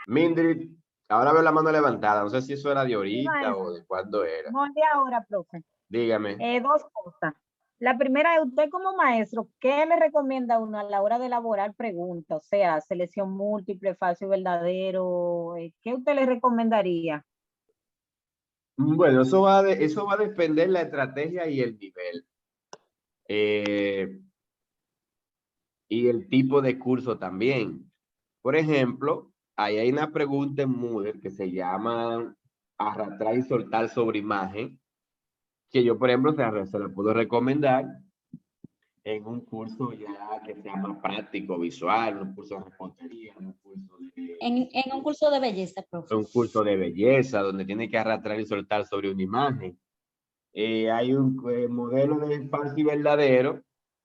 Mildred, ahora veo la mano levantada. No sé si eso era de ahorita maestro. o de cuándo era. No, de ahora, profe. Dígame. Dos cosas. La primera es, usted como maestro, ¿qué le recomienda a uno a la hora de elaborar preguntas? O sea, selección múltiple, falso y verdadero. ¿Qué usted le recomendaría? Bueno, eso va a depender la estrategia y el nivel. Y el tipo de curso también. Por ejemplo, ahí hay una pregunta en Moodle que se llama arrastrar y soltar sobre imagen, que yo, por ejemplo, se la puedo recomendar en un curso ya que sea más práctico, visual, un curso de reportería, un curso de... En un curso de belleza, profe. Un curso de belleza, donde tiene que arrastrar y soltar sobre una imagen. Hay un modelo de falso y verdadero,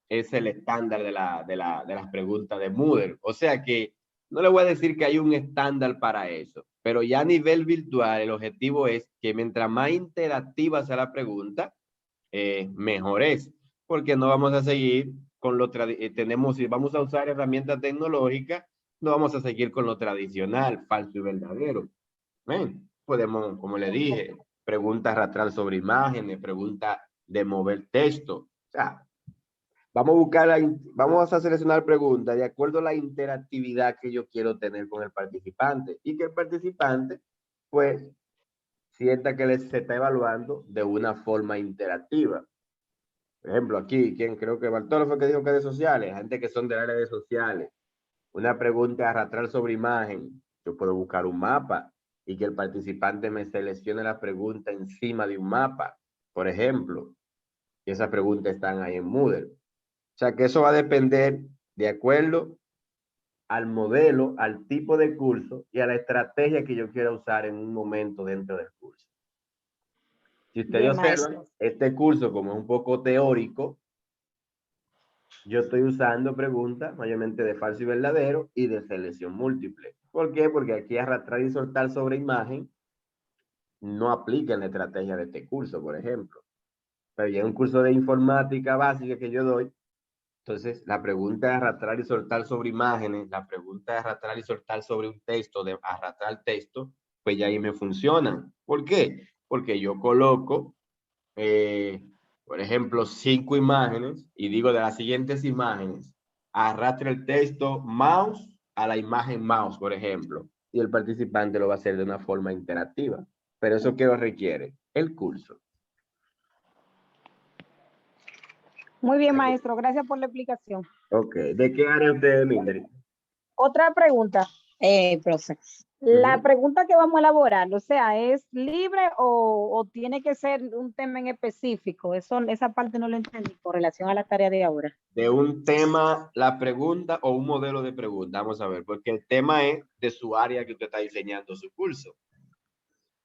es el estándar de las preguntas de Moodle. O sea que no le voy a decir que hay un estándar para eso, pero ya a nivel virtual el objetivo es que mientras más interactiva sea la pregunta, mejor es, porque no vamos a seguir con lo tradicional, si vamos a usar herramientas tecnológicas, no vamos a seguir con lo tradicional, falso y verdadero. Podemos, como le dije, preguntas arrastrar sobre imágenes, preguntas de mover texto. O sea, vamos a seleccionar preguntas de acuerdo a la interactividad que yo quiero tener con el participante y que el participante, pues, sienta que se está evaluando de una forma interactiva. Por ejemplo, aquí, quien creo que Bartolo fue que dijo que de sociales, gente que son del área de sociales. Una pregunta arrastrar sobre imagen. Yo puedo buscar un mapa y que el participante me seleccione la pregunta encima de un mapa, por ejemplo. Y esas preguntas están ahí en Moodle. O sea que eso va a depender de acuerdo al modelo, al tipo de curso y a la estrategia que yo quiera usar en un momento dentro del curso. Si ustedes observan, este curso como es un poco teórico, yo estoy usando preguntas mayormente de falso y verdadero y de selección múltiple. ¿Por qué? Porque aquí arrastrar y soltar sobre imagen no apliquen la estrategia de este curso, por ejemplo. Pero ya en un curso de informática básica que yo doy, entonces la pregunta de arrastrar y soltar sobre imágenes, la pregunta de arrastrar y soltar sobre un texto, de arrastrar texto, pues ya ahí me funcionan. ¿Por qué? Porque yo coloco, por ejemplo, 5 imágenes y digo de las siguientes imágenes, arrastra el texto mouse a la imagen mouse, por ejemplo, y el participante lo va a hacer de una forma interactiva. Pero eso ¿qué requiere? El curso. Muy bien, maestro. Gracias por la explicación. Ok. ¿De qué área usted, Mildred? Otra pregunta, profe. La Ujú. pregunta que vamos a elaborar, o sea, ¿es libre o tiene que ser un tema en específico? Esa parte no lo entendí con relación a la tarea de ahora. De un tema, la pregunta o un modelo de pregunta. Vamos a ver, porque el tema es de su área que usted está diseñando su curso.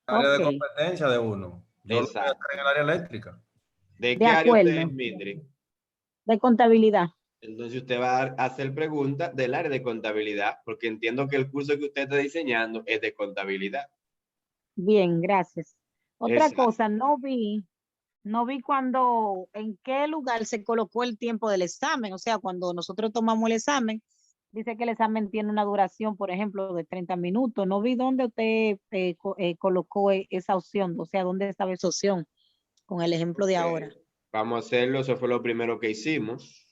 Área de Ok. competencia de uno. Yo lo voy a Exacto. hacer en el área eléctrica. ¿De De qué área usted es, acuerdo. Mildred? De contabilidad. Entonces usted va a hacer preguntas del área de contabilidad, porque entiendo que el curso que usted está diseñando es de contabilidad. Bien, gracias. Otra Exacto. cosa, no vi cuando, en qué lugar se colocó el tiempo del examen. O sea, cuando nosotros tomamos el examen, dice que el examen tiene una duración, por ejemplo, de 30 minutos. No vi dónde usted colocó esa opción, o sea, dónde estaba esa opción con el ejemplo de Ok. ahora. Vamos a hacerlo, eso fue lo primero que hicimos.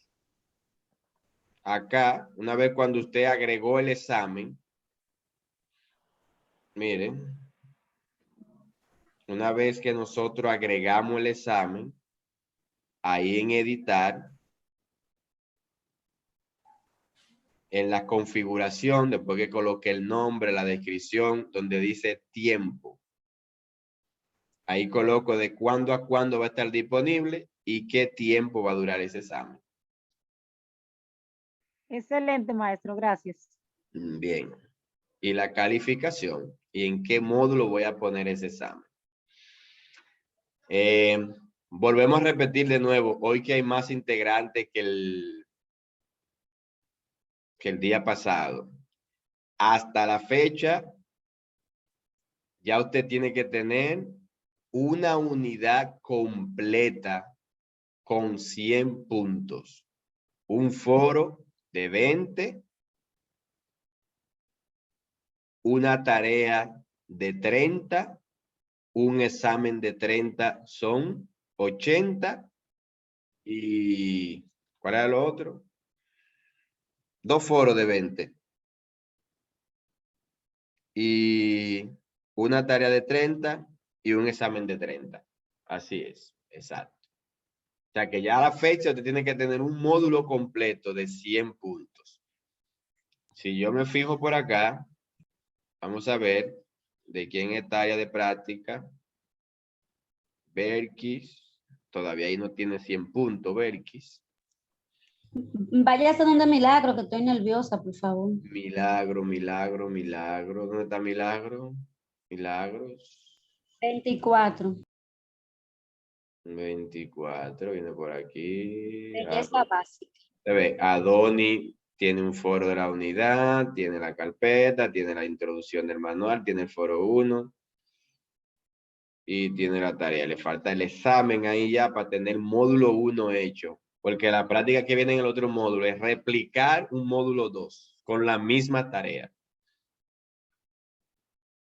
Acá, una vez cuando usted agregó el examen, miren, una vez que nosotros agregamos el examen, ahí en editar, en la configuración, después que coloque el nombre, la descripción, donde dice tiempo. Ahí coloco de cuándo a cuándo va a estar disponible y qué tiempo va a durar ese examen. Excelente, maestro, gracias. Bien. Y la calificación. ¿Y en qué módulo voy a poner ese examen? Volvemos a repetir de nuevo. Hoy que hay más integrantes que el día pasado. Hasta la fecha, ya usted tiene que tener una unidad completa con 100 puntos. Un foro de 20, una tarea de 30, un examen de 30 son 80 y ¿cuál era lo otro? 2 foros de 20 y una tarea de 30 y un examen de 30. Así es, exacto. O sea que ya a la fecha usted tiene que tener un módulo completo de 100 puntos. Si yo me fijo por acá, vamos a ver de quién es esta área de práctica. Berkis, todavía ahí no tiene 100 puntos, Berkis. Váyase donde Milagro, que estoy nerviosa, por favor. Milagro, milagro, milagro. ¿Dónde está milagro? Milagros. 24. 24, viene por aquí. Belleza básica. Se ve, Adoni tiene un foro de la unidad, tiene la carpeta, tiene la introducción del manual, tiene el foro 1 y tiene la tarea. Le falta el examen ahí ya para tener módulo 1 hecho, porque la práctica que viene en el otro módulo es replicar un módulo 2 con la misma tarea.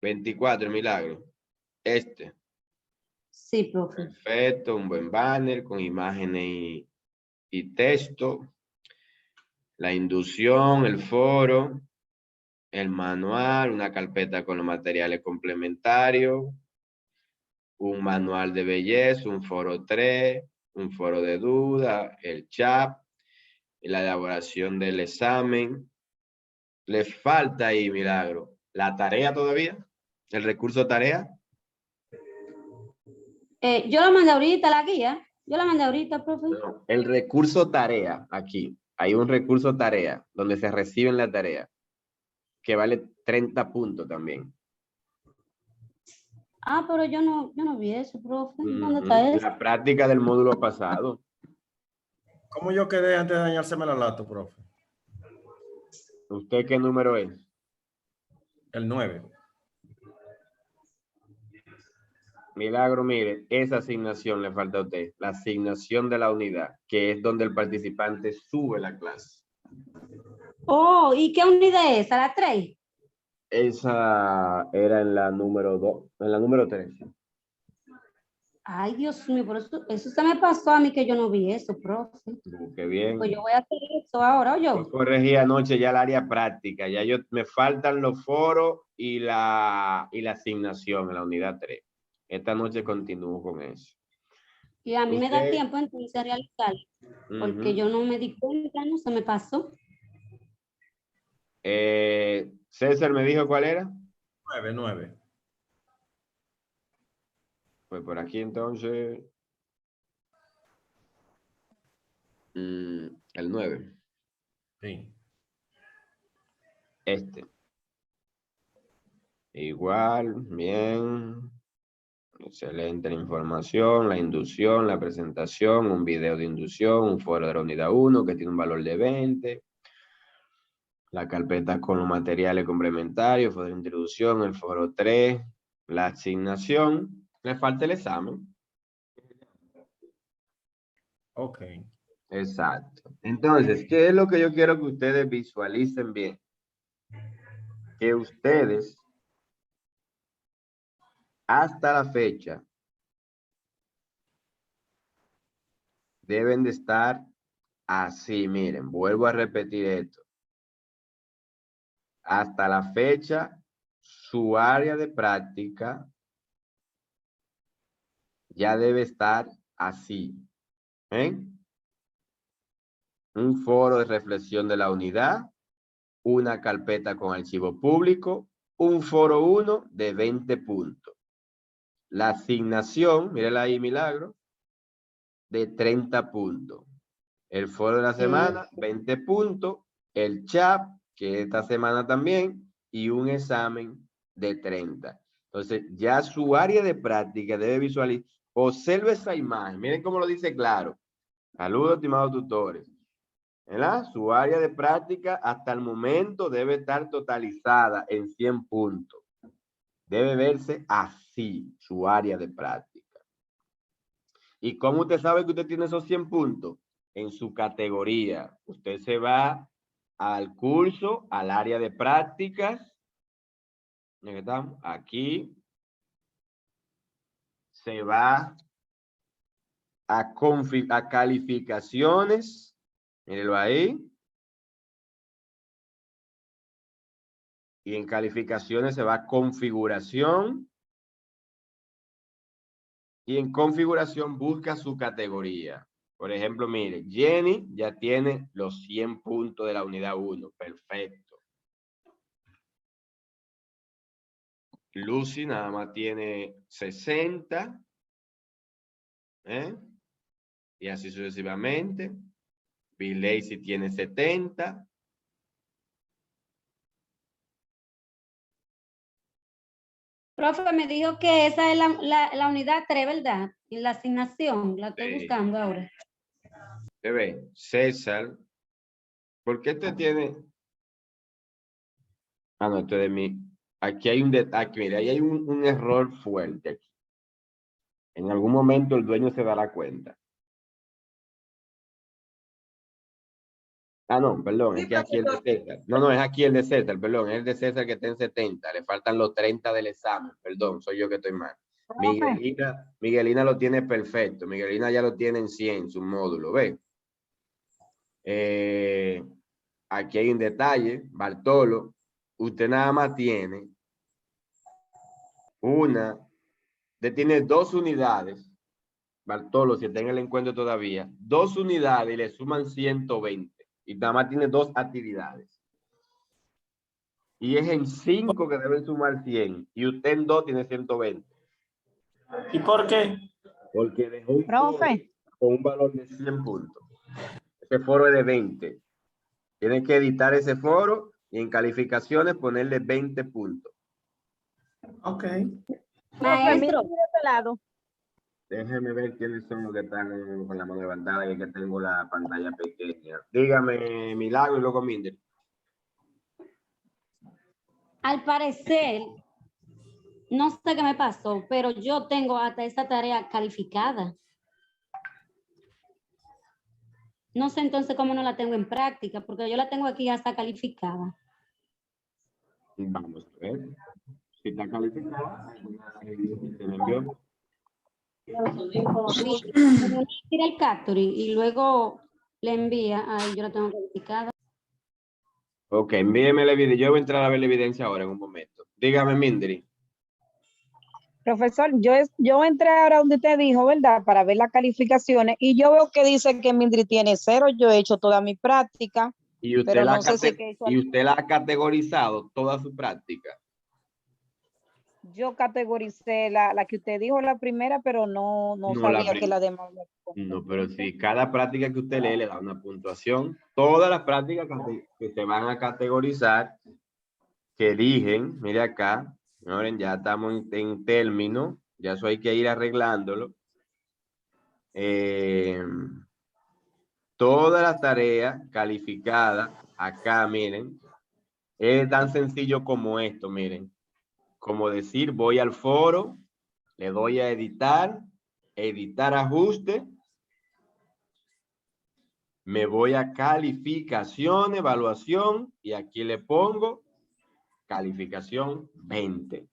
24, Milagro. Sí, profe. Perfecto, un buen banner con imágenes y texto. La inducción, el foro, el manual, una carpeta con los materiales complementarios, un manual de belleza, un foro 3, un foro de duda, el chat, y la elaboración del examen. Le falta ahí, Milagro, la tarea todavía, el recurso tarea. Yo la mandé ahorita, la guía. Yo la mandé ahorita, profe. No, el recurso tarea, aquí. Hay un recurso tarea donde se reciben la tarea, que vale 30 puntos también. Ah, pero yo no vi eso, profe. ¿Dónde está eso? La práctica del módulo pasado. ¿Cómo yo quedé antes de dañárseme la lata, profe? ¿Usted qué número es? El 9. Milagro, mire, esa asignación le falta a usted, la asignación de la unidad, que es donde el participante sube la clase. Oh, ¿y qué unidad es? ¿A la 3? Esa era en la número 2, en la número 3. Ay, Dios mío, por eso se me pasó a mí que yo no vi eso, profe. Qué bien. Pues yo voy a hacer eso ahora, Yo yo. corregí anoche ya el área práctica, ya me faltan los foros y la asignación en la unidad 3. Esta noche continúo con eso. Y a mí me da Usted- tiempo entonces a realizar, porque Ujú. yo no me di cuenta, no se me pasó. César me dijo cuál era. 9. Pues por aquí entonces. El 9. Sí. Este. Igual, bien. Excelente la información, la inducción, la presentación, un video de inducción, un foro de la unidad 1 que tiene un valor de 20. La carpeta con los materiales complementarios, foro de introducción, el foro 3, la asignación. Le falta el examen. Ok. Exacto. Entonces, ¿qué es lo que yo quiero que ustedes visualicen bien? Que ustedes, hasta la fecha, deben de estar así. Miren, vuelvo a repetir esto. Hasta la fecha, su área de práctica ya debe estar así. Un foro de reflexión de la unidad, una carpeta con archivo público, un foro 1 de 20 puntos. La asignación, mírela ahí, Milagro, de 30 puntos. El foro de la semana, 20 puntos. El chat, que esta semana también, y un examen de 30. Entonces, ya su área de práctica debe visualizar. Observe esa imagen. Miren cómo lo dice claro. Saludos, estimados tutores. ¿Verdad? Su área de práctica hasta el momento debe estar totalizada en 100 puntos. Debe verse así, su área de práctica. ¿Y cómo usted sabe que usted tiene esos 100 puntos? En su categoría. Usted se va al curso, al área de prácticas. Aquí. Se va a calificaciones. Mírenlo ahí. Y en calificaciones se va a configuración. Y en configuración busca su categoría. Por ejemplo, mire, Jenny ya tiene los 100 puntos de la unidad 1. Perfecto. Lucy nada más tiene 60. Y así sucesivamente. Bill Lacey tiene 70. Profe, me dijo que esa es la unidad 3, ¿verdad? Y la asignación, la estoy Sí. buscando ahora. Ve, César, ¿por qué te tiene? Ah, no, esto es de mí. Aquí hay un detalle, mira, ahí hay un error fuerte aquí. En algún momento el dueño se dará cuenta. Ah, no, perdón, es que aquí el de César. No, es aquí el de César, perdón, es el de César que está en 70. Le faltan los 30 del examen, perdón, soy yo que estoy mal. Miguelina lo tiene perfecto. Miguelina ya lo tiene en 100, su módulo, ¿ve? Aquí hay un detalle, Bartolo. Usted nada más tiene usted tiene 2 unidades. Bartolo, si está en el encuentro todavía, 2 unidades y le suman 120. Y nada más tiene 2 actividades. Y es en 5 que deben sumar 100. Y usted en 2 tiene 120. ¿Y por qué? Porque dejó un foro con un valor de 100 puntos. Ese foro es de 20. Tiene que editar ese foro y en calificaciones ponerle 20 puntos. Ok. Maestro. Déjeme ver quiénes son los que están con la mano levantada y que tengo la pantalla pequeña. Dígame, Milagro, y luego Minder. Al parecer, no sé qué me pasó, pero yo tengo hasta esta tarea calificada. No sé entonces cómo no la tengo en práctica, porque yo la tengo aquí hasta calificada. Vamos a ver. Si está calificada, se me envió. Tira el capture y luego le envía. Ahí yo la tengo calificada. Ok, envíeme la evidencia. Yo voy a entrar a ver la evidencia ahora en un momento. Dígame, Mindri. Profesor, yo entré ahora donde usted dijo, ¿verdad? Para ver las calificaciones y yo veo que dice que Mindri tiene 0. Yo he hecho toda mi práctica, Y usted, pero la, no sé si que hizo y usted la ha categorizado toda su práctica. yo categoricé la que usted dijo la primera, pero no sabía que la demás. No, pero si cada práctica que usted lee le da una puntuación, todas las prácticas que se van a categorizar, que eligen, mire acá, miren, ya estamos en término, ya eso hay que ir arreglándolo. Todas las tareas calificadas, acá, miren, es tan sencillo como esto, miren. Como decir, voy al foro, le doy a editar ajuste, me voy a calificación, evaluación, y aquí le pongo calificación 20.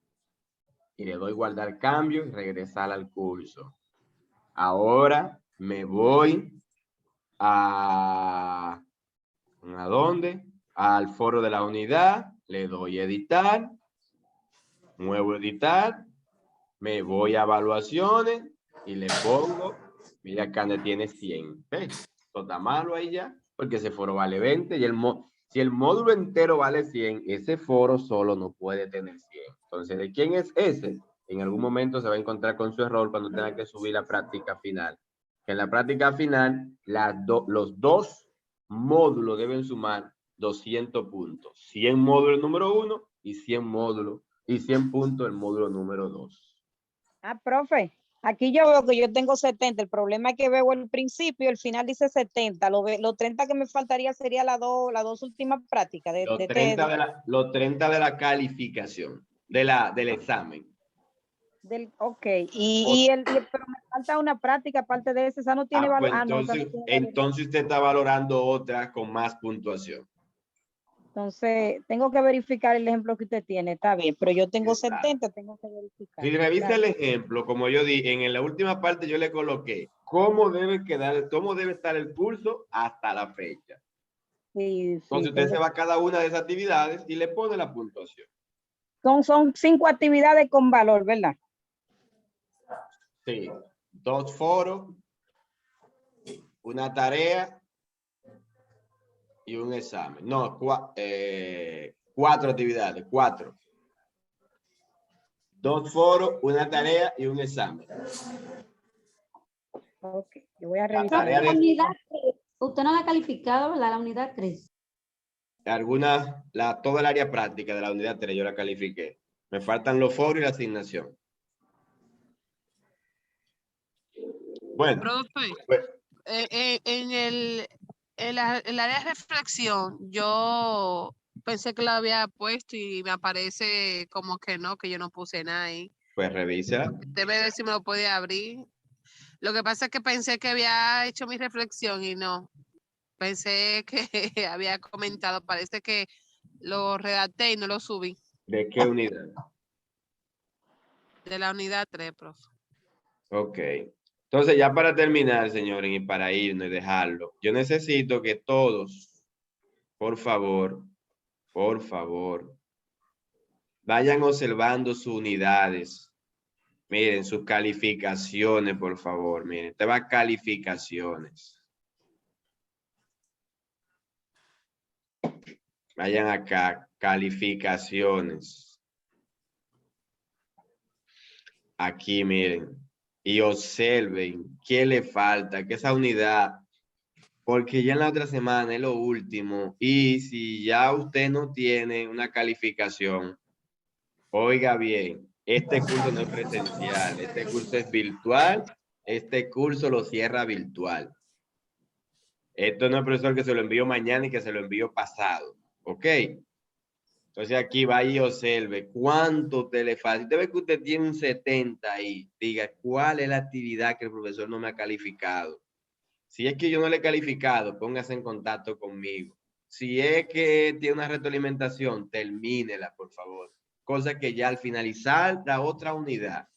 Y le doy guardar cambio y regresar al curso. Ahora me voy ¿a dónde? Al foro de la unidad, le doy editar, muevo editar, me voy a evaluaciones y le pongo, mira acá donde tiene 100. ¿Ves? Esto está malo ahí ya, porque ese foro vale 20 y si el módulo entero vale 100, ese foro solo no puede tener 100. Entonces, ¿de quién es ese? En algún momento se va a encontrar con su error cuando tenga que subir la práctica final. Que en la práctica final, los dos módulos deben sumar 200 puntos. 100 módulos el número 1 y 100 módulos y 100 puntos el módulo número 2. Ah, profe, aquí yo veo que yo tengo 70. El problema es que veo el principio, el final dice 70. Los 30 que me faltaría sería las dos últimas prácticas. Los 30 de la calificación, del examen. Ok, pero me falta una práctica aparte de esa no tiene valor. Pues entonces usted está valorando otra con más puntuación. Entonces, tengo que verificar el ejemplo que usted tiene, está bien, pero yo tengo 70, tengo que verificar. Si revisa el ejemplo, como yo di, en la última parte yo le coloqué cómo debe estar el curso hasta la fecha. Sí, entonces usted se va a cada una de esas actividades y le pone la puntuación. Son 5 actividades con valor, ¿verdad? Sí, 2 foros, una tarea y un examen. No, 4 actividades, 4. 2 foros, una tarea y un examen. Ok, yo voy a revisar. La unidad 3. Usted no la ha calificado, ¿verdad? La unidad 3. Toda el área práctica de la unidad 3 yo la califiqué. Me faltan los foros y la asignación. Bueno. Profe, pues, en el área de reflexión, yo pensé que la había puesto y me aparece como que no, que yo no puse nada ahí. Pues revisa. Debe ver si me lo puede abrir. Lo que pasa es que pensé que había hecho mi reflexión y no. Pensé que había comentado, parece que lo redacté y no lo subí. ¿De qué unidad? De la unidad 3, profe. Ok. Entonces, ya para terminar, señores, y para irnos y dejarlo, yo necesito que todos, por favor, vayan observando sus unidades. Miren, sus calificaciones, por favor. Miren, te va calificaciones. Vayan acá, calificaciones. Aquí, miren. Y observen qué le falta, que esa unidad, porque ya en la otra semana es lo último. Y si ya usted no tiene una calificación, oiga bien, este curso no es presencial, este curso es virtual, este curso lo cierra virtual. Esto no es profesor que se lo envío mañana y que se lo envío pasado, ¿ok? Entonces aquí va y observe cuánto usted le falta. Si usted ve que usted tiene un 70 ahí, diga cuál es la actividad que el profesor no me ha calificado. Si es que yo no le he calificado, póngase en contacto conmigo. Si es que tiene una retroalimentación, termínela, por favor. Cosa que ya al finalizar la otra unidad,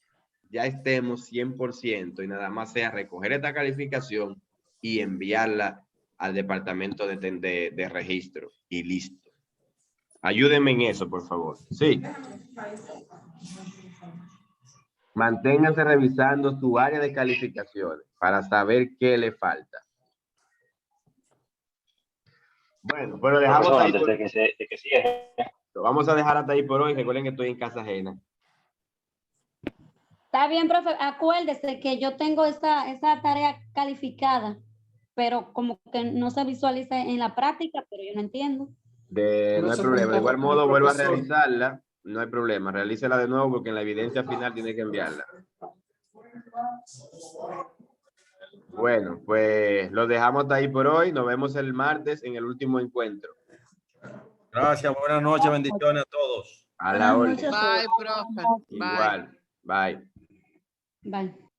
ya estemos 100% y nada más sea recoger esta calificación y enviarla al departamento de registro y listo. Ayúdenme en eso, por favor. Sí. Manténganse revisando su área de calificaciones para saber qué le falta. Bueno, pues lo dejamos Profesor, ahí. antes de que cierre. Lo vamos a dejar hasta ahí por hoy. Recuerden que estoy en casa ajena. Está bien, profe. Acuérdese que yo tengo esa tarea calificada, pero como que no se visualiza en la práctica, pero yo no entiendo. No hay problema. De igual modo, vuelva a realizarla. No hay problema. Realícela de nuevo porque en la evidencia final tiene que enviarla. Bueno, pues lo dejamos hasta ahí por hoy. Nos vemos el martes en el último encuentro. Gracias, buenas noches, bendiciones a todos. A la orden. Buenas noches. Bye, profe. Bye. Igual. Bye. Bye.